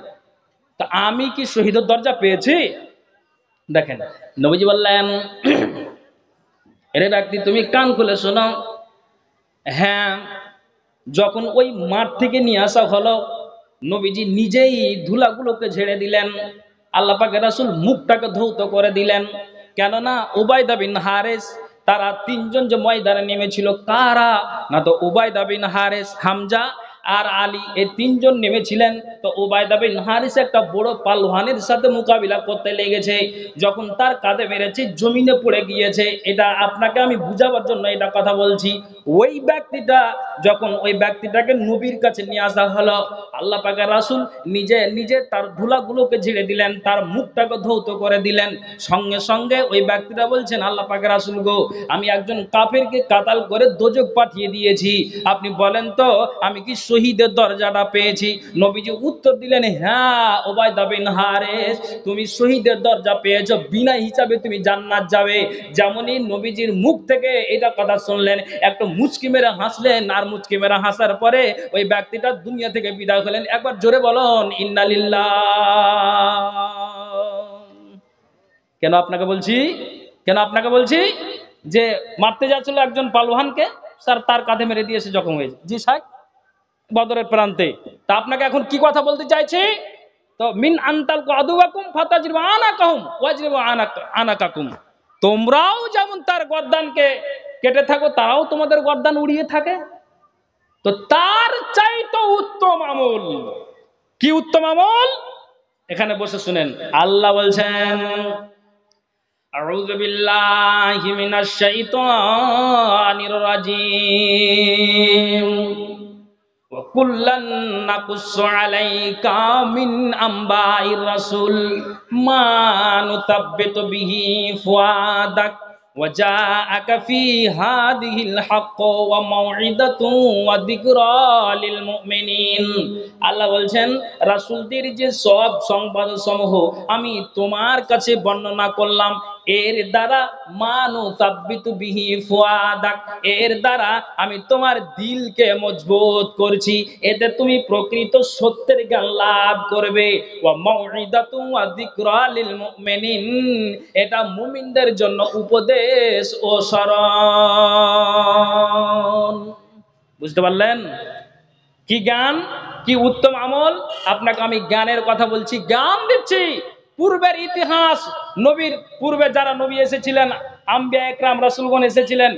S1: তা আমি কি শহীদের দরজা পেয়েছি? দেখেন নবীজি বললেন, এরে ব্যক্তি তুমি কান খুলে শোনো, হ্যাঁ, যখন ওই মাঠ থেকে নিয়ে আসা হলো, নবীজি নিজেই ধুলাগুলোকে ঝেড়ে দিলেন, আল্লাহ পাকের রাসূল মুখটাকে ধৌত করে দিলেন। কেননা উবায়দা বিন হারিস, তারা তিনজন যে ময়দানে নেমেছিল, কারা না, তো উবায়দা বিন হারিস, হামজা আর আলী, এই তিনজন নেমেছিলেন। তো উবায়দা বিন হারিস একটা বড় পালওয়ানের সাথে মোকাবিলা করতে লেগেছে, যখন তার কাঁধে মেরেছে জমিনে পড়ে গিয়েছে। এটা আপনাকে আমি বুঝাবার জন্য এটা কথা বলছি। ওই ব্যক্তিটা যখন ওই ব্যক্তিটাকে নবীর কাছে নিয়ে আসা হলো, আল্লাহ পাকের রাসূল নিজে নিজে তার ধুলাগুলোকে ঝেড়ে দিলেন, তার মুখটাকে ধৌত করে দিলেন। সঙ্গে সঙ্গে ওই ব্যক্তিটা বলছেন, আল্লাহ পাকের রাসূল গো, আমি একজন কাফেরকে কাতাল করে দোজক পাঠিয়ে দিয়েছি, আপনি বলেন তো আমি কি শহীদের দরজাটা পেয়েছি? নবীজি উত্তর দিলেন, হ্যাঁ উবায়দা বিন হারিস, তুমি শহীদের দরজা পেয়েছো, বিনা হিসাবে তুমি জান্নাত যাবে। যেমনই নবীজির মুখ থেকে এটা কথা শুনলেন, একটু মুচকি মেরে হাসলেন, আর মুচকি মেরে হাসার পরে ওই ব্যক্তিটা দুনিয়া থেকে বিদায় হলেন। একবার জোরে বলুন ইন্না লিল্লাহ। কেন আপনাকে বলছি, কেন আপনাকে বলছি যে মারতে যাচ্ছিল একজন পালোয়ানকে, স্যার তার কাঁধে মেরে দিয়েছে, জখম হয়েছে। জি সাহেব, বদরের প্রান্তে। তা আপনাকে এখন কি কথা বলতে চাইছি? তো মিন আনতাল আদুয়াকুম ফাতাজরিবু আনাকাহুম ওয়াজরিবু আনাকাকুম, তোমরাও যেমন তার গর্দানকে কেটে থাকো, তারাও তোমাদের গর্দান উড়িয়ে থাকে। তো তার চাইতো উত্তম আমল কি? উত্তম আমল এখানে বসে শুনেন। আল্লাহ বলছেন, আউযু বিল্লাহি মিনাশ শাইতানির রাজিম, ওয়া কুল্লান নাকুসসু আলাইকা মিন আম্বাইর রাসূল মা নুতাব্বিতু বিহি ফুআদাক ওয়া জাআকা ফি হাদিহিল হক ওয়া মাউইদাতুন ওয়া যিকরা লিল মুমিনিন। আল্লাহ বলছেন, রাসূলদের যে সব সংবাদ সমূহ আমি তোমার কাছে বর্ণনা করলাম, এর দ্বারা মানু তাব্বিতু বিহি ফুআদাক, এর দ্বারা আমি তোমার দিলকে মজবুত করছি, এতে তুমি প্রকৃত সত্যের জ্ঞান লাভ করবে। ওয়া মাউইদাতু ওয়া যিকরা লিল মুমিনিন, এটা মুমিনদের জন্য উপদেশ ও স্মরণ। বুঝতে পারলেন? কি জ্ঞান, কি উত্তম আমল? আপনাকে আমি জ্ঞানের কথা বলছি, জ্ঞান দিচ্ছি। পূর্বের ইতিহাস, নবীর পূর্বে যারা নবী এসেছিলেন, আম্বিয়া একরাম রাসূলগণ এসেছিলেন,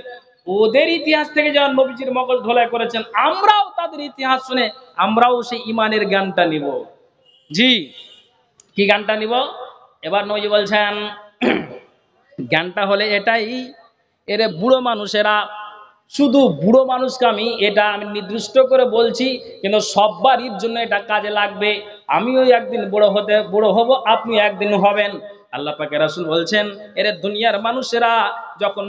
S1: ওদের ইতিহাস থেকে যারা নবীজির মগজ ধোলাই করেছেন, আমরাও তাদের ইতিহাস শুনে আমরাও সেই ইমানের জ্ঞানটা নিব। জি, কি জ্ঞানটা নিব? এবার নবী বলছেন, জ্ঞানটা হলে এটাই, এরে বুড়ো মানুষেরা, শুধু বুড়ো মানুষকে আমি এটা আমি নির্দিষ্ট করে বলছি, কিন্তু সবারই জন্য এটা কাজে লাগবে। আমিও একদিন বুড়ো হব, আপনি একদিন হবেন। আল্লাহ পাকের রাসূল বলছেন, এরে দুনিয়ার মানুষেরা, যখন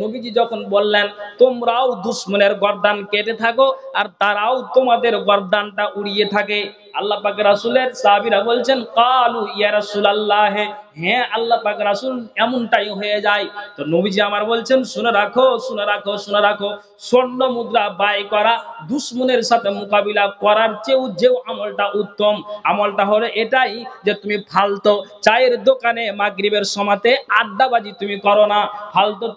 S1: নবীজি যখন বললেন তোমরাও দুশমনের গর্দান কেটে থাকো আর তারাও তোমাদের গর্দানটা উড়িয়ে থাকে, আল্লাহ পাকের রাসূলের সাহাবীরা বলছেন, কালু ইয়া রাসূলুল্লাহ, হ্যাঁ আল্লাহ পাকের রাসূল এমনটাই হয়ে যায়। তো নবীজি আমার বলছেন, শুনে রাখো, শুনে রাখো, শুনে রাখো, স্বর্ণ মুদ্রা ব্যয় করা দুশমনের সাথে মোকাবিলা করার চেয়েও যে আমলটা উত্তম, আমলটা হলো এটাই যে তুমি ফালতু চায়ের দোকানে মাগরিবের সময়তে আড্ডাবাজি তুমি করো না, ফালতু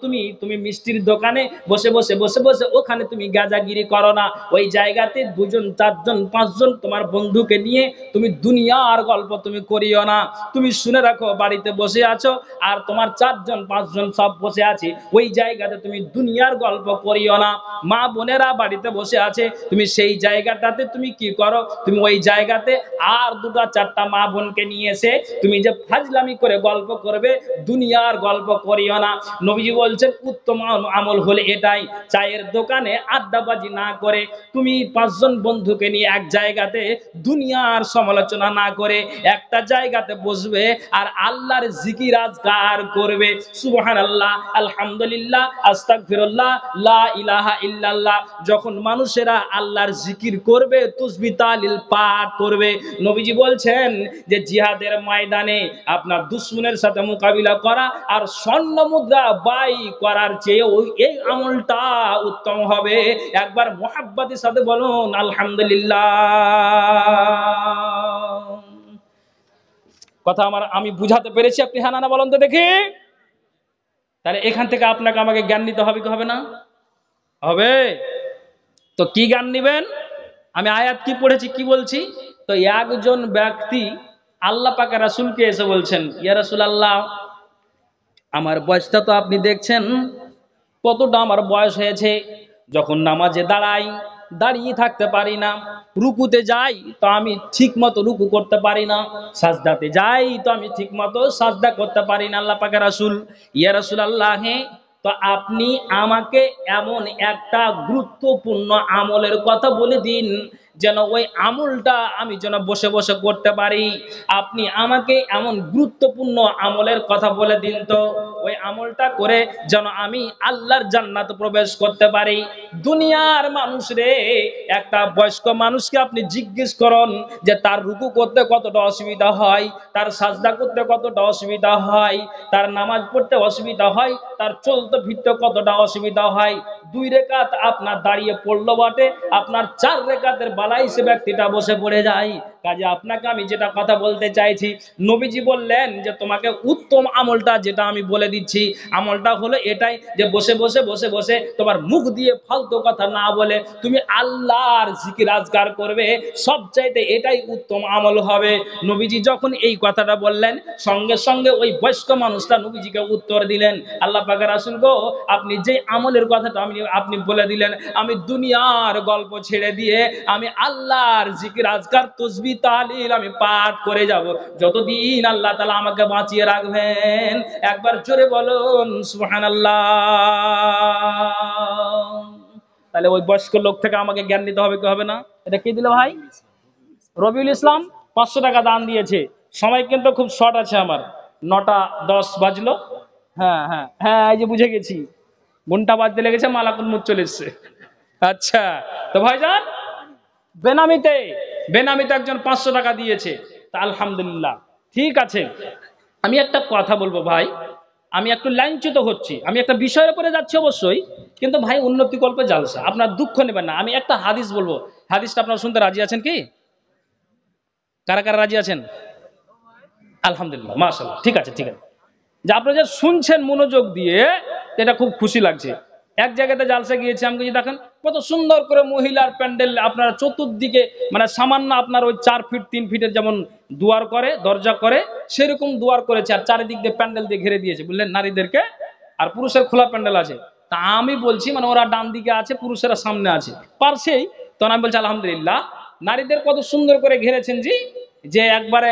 S1: তুমি মিষ্টির দোকানে বসে বসে বসে বসে ওখানে তুমি গাঁজাগিরি করো না, ওই জায়গাতে দুজন চারজন পাঁচজন তোমার বন্ধু বন্ধুকে নিয়ে তুমি দুনিয়ার গল্প তুমি করিও না। তুমি শুনে রাখো, বাড়িতে বসে আছো আর তোমার 4 জন 5 জন সব বসে আছে, ওই জায়গাতে তুমি দুনিয়ার গল্প করিও না। মা বোনেরা বাড়িতে বসে আছে, তুমি সেই জায়গাটাতে তুমি কি করো, তুমি ওই জায়গাতে আর 2টা 4টা মা বোনকে নিয়ে এসে তুমি যে ফাজলামি করে গল্প করবে, দুনিয়ার গল্প করিও না। নবীজি বলছেন উত্তম আমল হলে এটাই, চায়ের দোকানে আড্ডাবাজি না করে তুমি 5 জন বন্ধুকে নিয়ে এক জায়গাতে দুনিয়ার সমালোচনা না করে একটা জায়গাতে বসবে আর আল্লাহর জিকির আজকার করবে। সুবহানাল্লাহ, আলহামদুলিল্লাহ, আস্তাগফিরুল্লাহ, লা ইলাহা ইল্লাল্লাহ। যখন মানুষেরা আল্লাহর জিকির করবে, তাসবিহ তাহলিল পাঠ করবে, নবীজি বলছেন যে জিহাদের ময়দানে আপনার দুশমনের সাথে মোকাবিলা করা আর স্বর্ণ মুদ্রা বাই করার চেয়ে এই আমলটা উত্তম হবে। একবার মুহাব্বতের সাথে বলুন আলহামদুলিল্লাহ। কথা আমি বুঝাতে পেরেছি? আপনি হ্যাঁ না বলুন তো দেখি। তাহলে এখান থেকে আপনাকে আমাকে জ্ঞান নিতে হবে কি হবে না? হবে। তো কি জ্ঞান নেবেন? আমি আয়াত কি পড়েছি, কি বলছি? তো একজন ব্যক্তি আল্লাহ পাকের রাসূলকে এসে বলছেন, ইয়া রাসূলুল্লাহ, আমার বয়সটা তো আপনি দেখছেন কতটা আমার বয়স হয়েছে, যখন নামাজে দাঁড়াই দাঁড়িয়ে থাকতে পারি না, রুকুতে যাই তো আমি ঠিক মতো রুকু করতে পারি না, সাজদাতে যাই তো আমি ঠিক মতো সাজদা করতে পারি না। আল্লাহ পাকের রাসূল, ইয়া রাসূলুল্লাহ, তো আপনি আমাকে এমন একটা গুরুত্বপূর্ণ আমলের কথা বলে দিন যেন ওই আমলটা আমি যেন বসে বসে করতে পারি। আপনি আমাকে এমন গুরুত্বপূর্ণ আমলের কথা বলে দিন তো ওই আমলটা করে যেন আমি আল্লাহর জান্নাতে প্রবেশ করতে পারি। দুনিয়ার মানুষ রে, একটা বয়স্ক মানুষকে আপনি জিজ্ঞেস করুন যে তার রুকু করতে কতটা অসুবিধা হয়, তার সাজদা করতে কতটা অসুবিধা হয়, তার নামাজ পড়তে অসুবিধা হয়, তার চলতে ফিরতে কতটা অসুবিধা হয়। 2 রাকাত আপনার দাঁড়িয়ে পড়লো বটে, আপনার 4 রাকাতের বালাই সে ব্যক্তিটা বসে পড়ে যায়। কাজে আপনাকে আমি যেটা কথা বলতে চাইছি, নবীজি বললেন যে তোমাকে উত্তম আমলটা যেটা আমি বলে দিচ্ছি, আমলটা হলো এটাই যে বসে বসে বসে বসে তোমার মুখ দিয়ে ফালতু কথা না বলে তুমি আল্লাহর জিকির আজকার করবে, সবচাইতে এটাই উত্তম আমল হবে। নবীজি যখন এই কথাটা বললেন, সঙ্গে সঙ্গে ওই বয়স্ক মানুষটা নবীজিকে উত্তর দিলেন, আল্লাহ পাকের রাসূল গো, আপনি যে আমলের কথাটা আপনি বলে দিলেন, আমি দুনিয়ার গল্প ছেড়ে দিয়ে আমি আল্লাহর জিকির আজকার তাসবিহ তাহলিল আমি পাঠ করে যাব যতদিন আল্লাহ তাআলা আমাকে বাঁচিয়ে রাখবেন। একবার জোরে বলুন সুবহানাল্লাহ। তাহলে ওই বয়স্ক লোক থেকে আমাকে জ্ঞান নিতে হবে কি হবে না? এটা কে দিল ভাই? রবিউল ইসলাম 500 টাকা দান দিয়েছে। সময় কিন্তু খুব শর্ট আছে আমার, 9:10 বাজলো। হ্যাঁ হ্যাঁ হ্যাঁ, এই যে বুঝে গেছি, ঘন্টা বাজতে লেগেছে, মালাকুল মুত চলে এসছে। আচ্ছা, তো ভাইজান বেনামিতে একজন 500 টাকা দিয়েছে, তা আলহামদুলিল্লাহ, ঠিক আছে। আমি একটা কথা বলবো ভাই, আমি একটু লাইনচ্যুত হচ্ছি, আমি একটা বিষয়ের উপরে যাচ্ছি অবশ্যই, কিন্তু ভাই উন্নতি কল্পে জালসা, আপনার দুঃখ নেবেন না। আমি একটা হাদিস বলবো, হাদিসটা আপনারা শুনতে রাজি আছেন কি? কারা কারা রাজি আছেন? আলহামদুলিল্লাহ, মাশাআল্লাহ, ঠিক আছে ঠিক আছে। যে আপনারা যে শুনছেন মনোযোগ দিয়ে, এটা খুব খুশি লাগছে। এক জায়গাতে জালসা গিয়েছি, আমি দেখেন কত সুন্দর করে মহিলার প্যান্ডেল, আপনার চতুর্দিকে মানে সামান্য আপনার ওই 4 ফিট 3 ফিটের যেমন দুয়ার করে, দরজা করে, সেরকম দুয়ার করেছে, আর চারিদিক দিয়ে প্যান্ডেল দিয়ে ঘিরে দিয়েছে, বুঝলেন, নারীদেরকে। আর পুরুষের খোলা প্যান্ডেল আছে। তা আমি বলছি মানে ওরা ডান দিকে আছে, পুরুষেরা সামনে আছে পারছেই। তখন আমি বলছি আলহামদুলিল্লাহ, নারীদের কত সুন্দর করে ঘিরেছেন জি, যে একবারে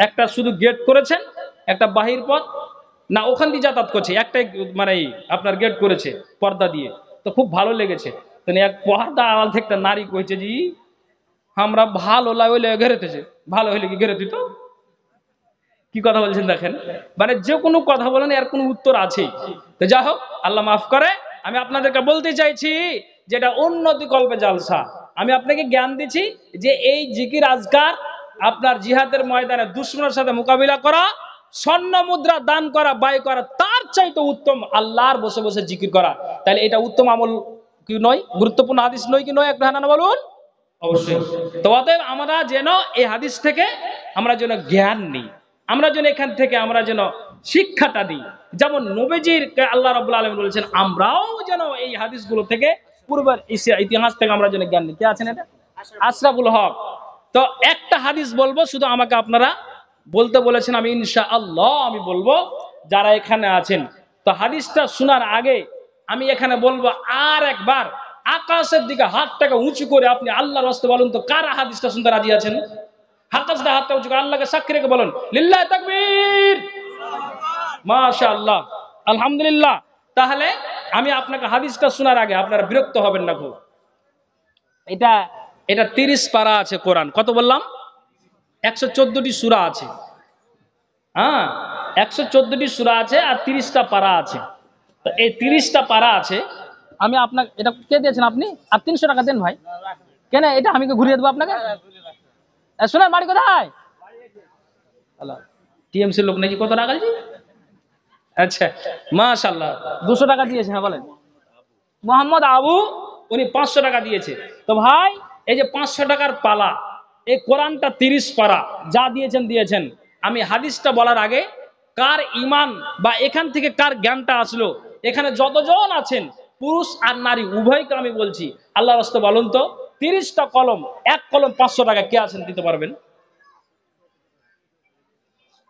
S1: একটা শুধু গেট করেছেন, একটা বাহির পথ না, ওখান দিয়ে যাতায়াত করছে, একটাই মানে আপনার গেট করেছে পর্দা দিয়ে, তো খুব ভালো লেগেছে। তো এক পর্দা আড়াল থেকে একটা নারী কইছে জি আমরা ভালো লাগলে ঘেরেতেছে, ভালো হইলে কি ঘেরে দিত? কি কথা বলছেন দেখেন, মানে যে কোনো কথা বলেন এর কোনো উত্তর আছে। তো যা হোক, আল্লাহ মাফ করে। আমি আপনাদেরকে বলতে চাইছি যেটা উন্নতি কল্পে জালসা, আমি আপনাকে জ্ঞান দিচ্ছি যে এই জিকির আজকার আপনার জিহাদের ময়দানে দুশমনের সাথে মোকাবিলা করা, স্বর্ণ মুদ্রা দান করা, ব্যয় করা, তার চাইতে উত্তম আল্লাহর বসে বসে জিকির করা। তাহলে এটা উত্তম আমল কি নয়? গুরুত্বপূর্ণ হাদিস নয় কি নয়? একটা হ্যাঁ না বলুন। অবশ্যই। তো অতএব আমরা যেন এই হাদিস থেকে আমরা যেন জ্ঞান নিই, আমরা যেন এখান থেকে আমরা যেন শিক্ষাটা দিই, যেমন নবীজির আল্লাহ রাব্বুল আলামিন বলেছেন আমরাও যেন এই হাদিসগুলো থেকে পূর্বের ইতিহাস থেকে আমরা যেন জ্ঞান নিই। কে আছেন এটা? আশরাফুল হক, তো একটা হাদিস বলবো, শুধু আমাকে আপনারা বলতে বলেছেন, আমি ইনশাআল্লাহ আমি বলবো যারা এখানে আছেন। তো হাদিসটা শোনার আগে আমি এখানে বলবো আর একবার আকাশের দিকে হাতটাকে উঁচু করে আপনি আল্লাহর রাস্তে বলুন তো কারা হাদিসটা শুনতে রাজি আছেন। আকাশটা হাতটা উঁচু করে আল্লাহকে সাক্ষী রেখে বলুন লিল্লাহি তাকবীর, মাশাআল্লাহ, আলহামদুলিল্লাহ। তাহলে আমি আপনাকে হাদিসটা শোনার আগে আপনারা বিরক্ত হবেন না খুব। এটা এটা 30 পারা আছে কোরআন, কত বললাম, 114টি সূরা আছে। হ্যাঁ, 114টি সূরা আছে আর 30টা পারা আছে। তো এই 30টা পারা আছে, আমি আপনাকে, এটা কে দিয়েছেন আপনি? আর 300 টাকা দেন ভাই। কেন এটা আমি কি ঘুরিয়ে দেবো আপনাকে? শোনেন বাড়ি কোথায়? টিএমসি লোক নাকি, কত টাকা দিয়েছি? আচ্ছা, মাশাআল্লাহ, 200 টাকা দিয়েছে। হ্যাঁ বলেন। মোহাম্মদ আবু, উনি 500 টাকা দিয়েছে। তো ভাই এই যে 500 টাকার পালা, এই কোরআনটা 30 পারা, যা দিয়েছেন দিয়েছেন। আমি হাদিসটা বলার আগে কার ঈমান বা এখান থেকে কার জ্ঞানটা আসলো, এখানে যতজন আছেন পুরুষ আর নারী উভয়কে আমি বলছি আল্লাহর রাস্তে বলুন তো 30টা কলম, এক কলম 500 টাকা কে আছেন দিতে পারবেন?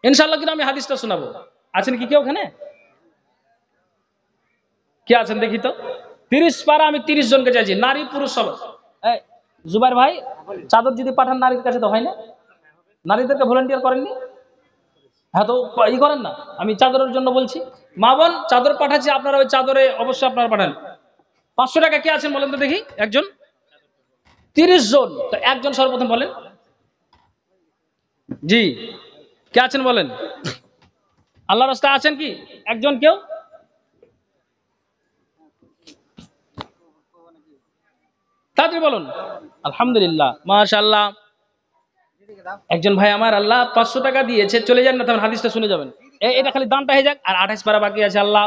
S1: ইনশাআল্লাহ কিন্তু আমি হাদিসটা শোনাবো। আছেন কি কেউ ওখানে? কে আছেন দেখি তো। 30 পারা আমি 30 জনকে চাইছি, নারী পুরুষ সব। এই জুবাইর ভাই, চাদর যদি পাঠান নারীর কাছে তো হয় না? নারীদেরকে ভলান্টিয়ার করেননি? হ্যাঁ, তো ই করেন না, আমি চাদরের জন্য বলছি। মা বোন চাদর পাঠাচ্ছি, আপনারা ওই চাদরে অবশ্যই আপনারা পাঠান। 500 টাকা কে আছেন বলেন তো দেখি একজন? 30 জন। তো একজন সর্বপ্রথম বলেন। জি, কে আছেন বলেন? আল্লাহর রাস্তায় আছেন কি একজন কেউ? তাড়াতাড়ি বলুন। আলহামদুলিল্লাহ, মাশাআল্লাহ। একজন ভাই আমার আল্লাহ 500 টাকা দিয়েছে, চলে যান না, তখন হাদিসটা শুনে যাবেন। এটা খালি দানটা হয়ে যাক, আর 28 পারা বাকি আছে। আল্লাহ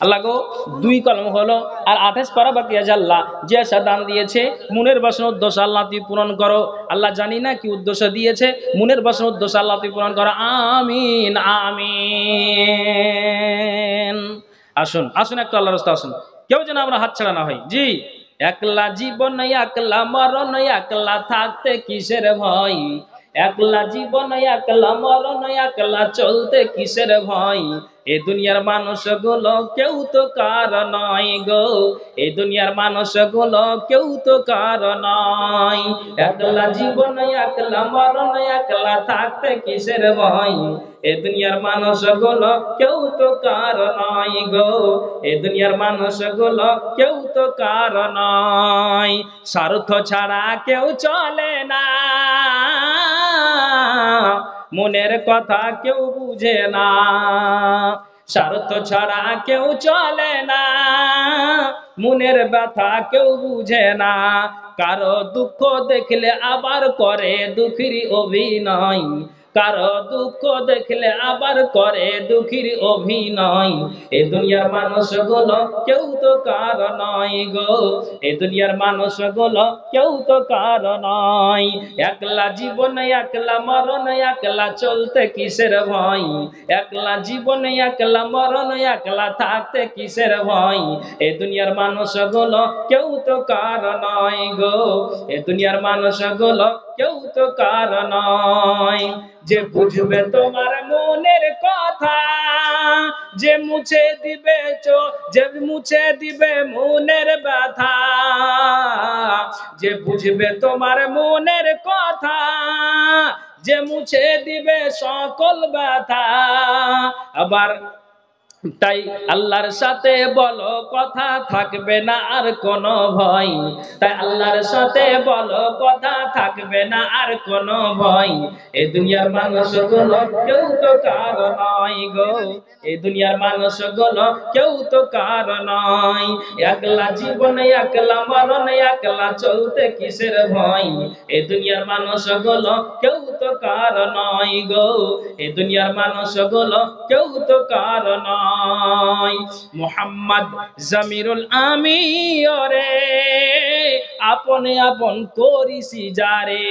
S1: আল্লাহ গো, 2 কলম হলো আর 28 পারা বাকি আছে। আল্লাহ যে আশা দান দিয়েছে মনের বাসনা উদ্দেশ্য আল্লাহ তুই পূরণ করো। আল্লাহ জানি না কি উদ্দেশ্য দিয়েছে, মনের বাসনা উদ্দেশ্য আল্লাহ তুই পূরণ করো। আমিন আমিন। আসুন আসুন, একটু আল্লাহর রাস্তায় আসুন, কেউ যেন আমরা হাত ছাড়া না হয়। জি, একলা জীবন একলা মরণ, একলা থাকতে কিসের ভয়, একলা জীবন একলা মরণ, একলা চলতে কিসের ভয়। এ দুনিয়ার মানুষগুলো কেউ তো কার নয় গো, এ দুনিয়ার মানুষগুলো কেউ তো কার নয়। একলা জীবন একলা মরণ, একলা থাকতে কিসের ভয়। এ দুনিয়ার মানুষগুলো কেউ তো কার নয় গো, এ দুনিয়ার মানুষগুলো কেউ তো কার নয়। স্বার্থ ছাড়া কেউ চলে না, মনের কথা কেউ বুঝে না। স্বার্থ ছাড়া কেউ চলে না, মনের ব্যথা কেউ বুঝে না। কারো দুঃখ দেখলে আবার করে দুঃখীর অভিনয়, কারো দুঃখ দেখলে আবার করে দুঃখীর অভিনয়। এ দুনিয়ার মানুষগুলো কেউ তো কার নয় গো, এ দুনিয়ার মানুষগুলো কেউ তো কার নয়। একলা জীবন একলা মরণ, একলা চলতে কিসের ভয়। একলা জীবন একলা মরণ, একলা থাকতে কিসের ভয়। এ দুনিয়ার মানুষগুলো কেউ তো কার নয় গো, এ দুনিয়ার মানুষগুলো কেউ তো কার নয়। যে বুঝবে তোমার মনের কথা, যে মুছে দিবে যে মুছে দিবে মনের ব্যথা, যে বুঝবে তোমার মনের কথা, যে মুছে দিবে সকল ব্যথা। আবার তাই আল্লাহর সাথে বলো কথা থাকবে না আর কোনো ভয়, তাই আল্লাহর সাথে বলো কথা থাকবে না আর কোনো ভয়। এই দুনিয়ার মানুষগুলো কেউ তো কার নয় গো, এই দুনিয়ার মানুষগুলো কেউ তো কার নয়। একলা জীবন একলা মরণ, একলা চলতে কিসের ভয়। এই দুনিয়ার মানুষগুলো কেউ তো কার নয় গো, এই দুনিয়ার মানুষগুলো কেউ তো কার নয়। মুহাম্মদ জামিরুল আমি ওরে আপনে আপন করিসি যারে,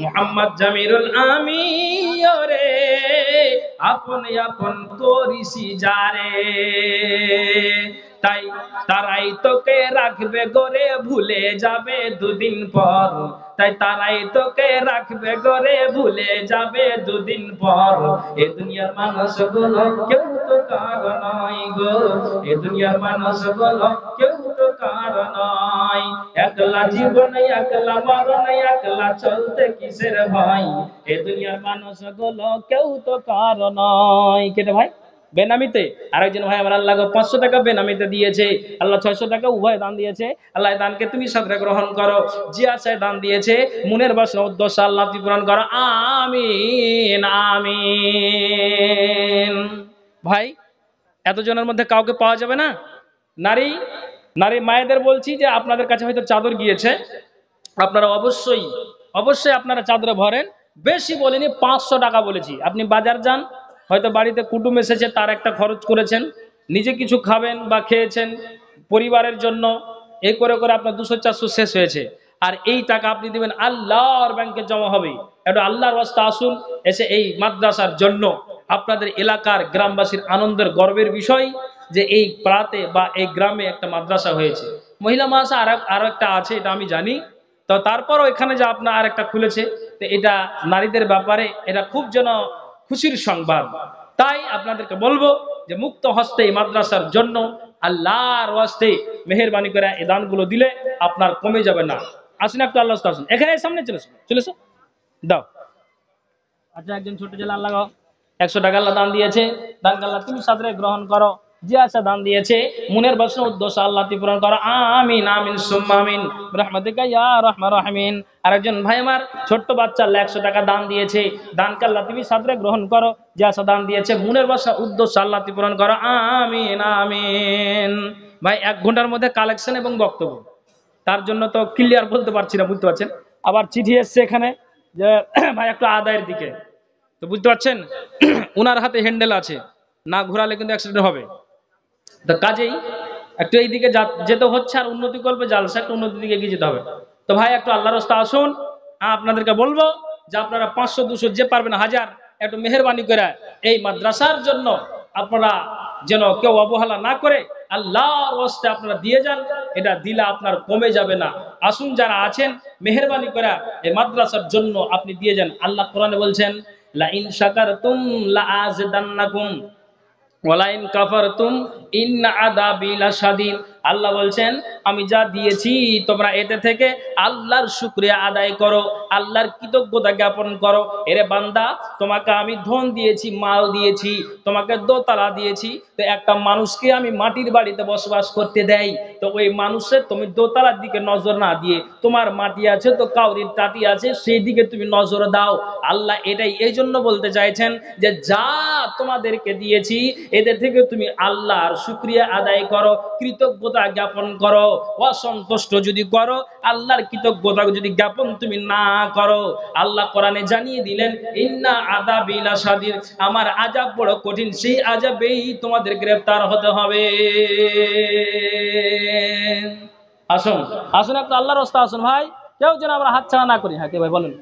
S1: মুহাম্মদ জামিরুল আমি ওরে আপনে আপন করিসি যারে। তাই তারাই তোকে রাখবে গরে ভুলে যাবে দুদিন পর, তাই তারাই তোকে রাখবে গরে ভুলে যাবে দুদিন পর। এ দুনিয়ার মানুষগুলো কেউ তো কারো নয় গো, এ দুনিয়ার মানুষগুলো কেউ তো কারো নয়। একলা জীবন একলা মরণ একলা চলতে কিসের ভয়, এ দুনিয়ার মানুষগুলো কেউ তো কারো নয়। কেটে ভাই বেনামিতে আরেকজন ভাই আমার আল্লাহ 500 টাকা বেনামিতে দিয়েছে, আল্লাহ 600 টাকা উভয় দান দিয়েছে। আল্লাহ দানকে তুমি সাদরে গ্রহণ করো। জি আছে দান দিয়েছে, মনের বাসনা উদ্দেশ্য আল্লাহ তুমি পূরণ করো। আমিন আমিন। ভাই এতজনের মধ্যে কাউকে পাওয়া যাবে না? নারী নারী মায়েদের বলছি যে আপনাদের কাছে হয়তো চাদর গিয়েছে, আপনারা অবশ্যই অবশ্যই আপনারা চাদরে ভরেন। বেশি বলিনি, 500 টাকা বলেছি। আপনি বাজার যান, হয়তো বাড়িতে কুটুম এসেছে, তার একটা খরচ করেছেন, নিজে কিছু খাবেন বা খেয়েছেন পরিবারের জন্য, এই করে করে আপনার 200-400 শেষ হয়েছে। আর এই টাকা আপনি দিবেন আল্লাহর ব্যাংকে জমা হবে। একটু আল্লাহর রাস্তা আসুন, এসে এই মাদ্রাসার জন্য আপনাদের এলাকার গ্রামবাসীর আনন্দের গর্বের বিষয় যে এই পাড়াতে বা এই গ্রামে একটা মাদ্রাসা হয়েছে। মহিলা মাদ্রাসা আরো একটা আছে, এটা আমি জানি। তো তারপরও এখানে যে আপনার আর একটা খুলেছে, তো এটা নারীদের ব্যাপারে এটা খুব যেন খুশির সংবাদ। তাই আপনাদেরকে বলবো যে মুক্ত হস্তে এই মাদ্রাসার জন্য আল্লাহর ওয়াস্তে মেহেরবানি করে এই দানগুলো দিলে আপনার কমে যাবে না। আসুন একটু আল্লাহর রাস্তায় আসুন, এখানে সামনে চলেছো দাও। আচ্ছা একজন ছোট ছেলে আল্লাহ 100 টাকা আল্লাহ দান দিয়েছে, দান আল্লাহ তুমি সাদরে গ্রহণ করো। যে আশা দান দিয়েছে মনের বাসনা উদ্দেশ্য আল্লাহ তুমি পূরণ করো। আমিন আমিন সুম্মা আমিন বিরহমাতিকা ইয়া রাহমার রাহিমিন। আরেকজন ভাই আমার ছোট্ট বাচ্চা 100 টাকা দান দিয়েছে, দানকে আল্লাহ তুমি সাদরে গ্রহণ করো। যে আশা দান দিয়েছে মনের বাসনা উদ্দেশ্য আল্লাহ তুমি পূরণ করো। আমিন আমিন। ভাই 1 ঘন্টার মধ্যে কালেকশন এবং বক্তব্য, তার জন্য তো ক্লিয়ার বলতে পারছি না, বুঝতে পারছেন। আবার চিঠি এসছে এখানে যে ভাই একটু আদায়ের দিকে, তো বুঝতে পারছেন উনার হাতে হ্যান্ডেল আছে, না ঘোরালে কিন্তু অ্যাক্সিডেন্ট হবে। তো কাজেই একটু এই দিকে যেতে হচ্ছে, আর উন্নতি করবে জালসা, একটু উন্নতির দিকে এগিয়ে যেতে হবে। তো ভাই একটু আল্লাহর রাস্তা আসুন। আপনাদেরকে বলবো যে আপনারা 500-200 যে পারবেন 1000 একটু মেহেরবানি করে এই মাদ্রাসার জন্য আপনারা যেন কেউ অবহেলা না করে আল্লাহর ওয়াস্তে আপনারা দিয়ে যান। এটা দিলে আপনার কমে যাবে না। আসুন যারা আছেন মেহেরবানি করে এই মাদ্রাসার জন্য আপনি দিয়ে যান। আল্লাহ কোরআনে বলছেন লা ইন শাকারতুম লা আযিদান্নাকুম ওয়ালা ইন কাফারতুম ইন্না আযাবি লাশাদীদ। আল্লাহ বলছেন আমি যা দিয়েছি তোমরা এতে থেকে আল্লাহর শুকরিয়া আদায় করো, আল্লাহর কৃতজ্ঞতা জ্ঞাপন করো। এরে বান্দা তোমাকে আমি ধন দিয়েছি, মাল দিয়েছি, তোমাকে দোতলা দিয়েছি। তো একটা মানুষকে আমি মাটির বাড়িতে বসবাস করতে দেই, তো ওই মানুষের তুমি দোতলার দিকে নজর না দিয়ে তোমার মাটি আছে তো কাউরির টাটি আছে সেই দিকে তুমি নজর দাও। আল্লাহ এটাই এই জন্য বলতে চাইছেন যে যা তোমাদেরকে দিয়েছি এদের থেকে তুমি আল্লাহর শুকরিয়া আদায় করো, কৃতজ্ঞতা জ্ঞাপন করো। অসন্তুষ্ট যদি করো, আল্লাহর কৃতজ্ঞতা যদি জ্ঞাপন তুমি না করো, আল্লাহ কোরআনে জানিয়ে দিলেন ইন্না আযাবি লাশাদীদ, আমার আযাব বড় কঠিন, সেই আযাবেই তোমাদের গ্রেফতার হতে হবে। আসুন আসুন একটু আল্লাহর রাস্তায় আসুন ভাই, কেউ যেন আমরা হাতছাড়া না করি। হ্যাঁ কে ভাই বলেন।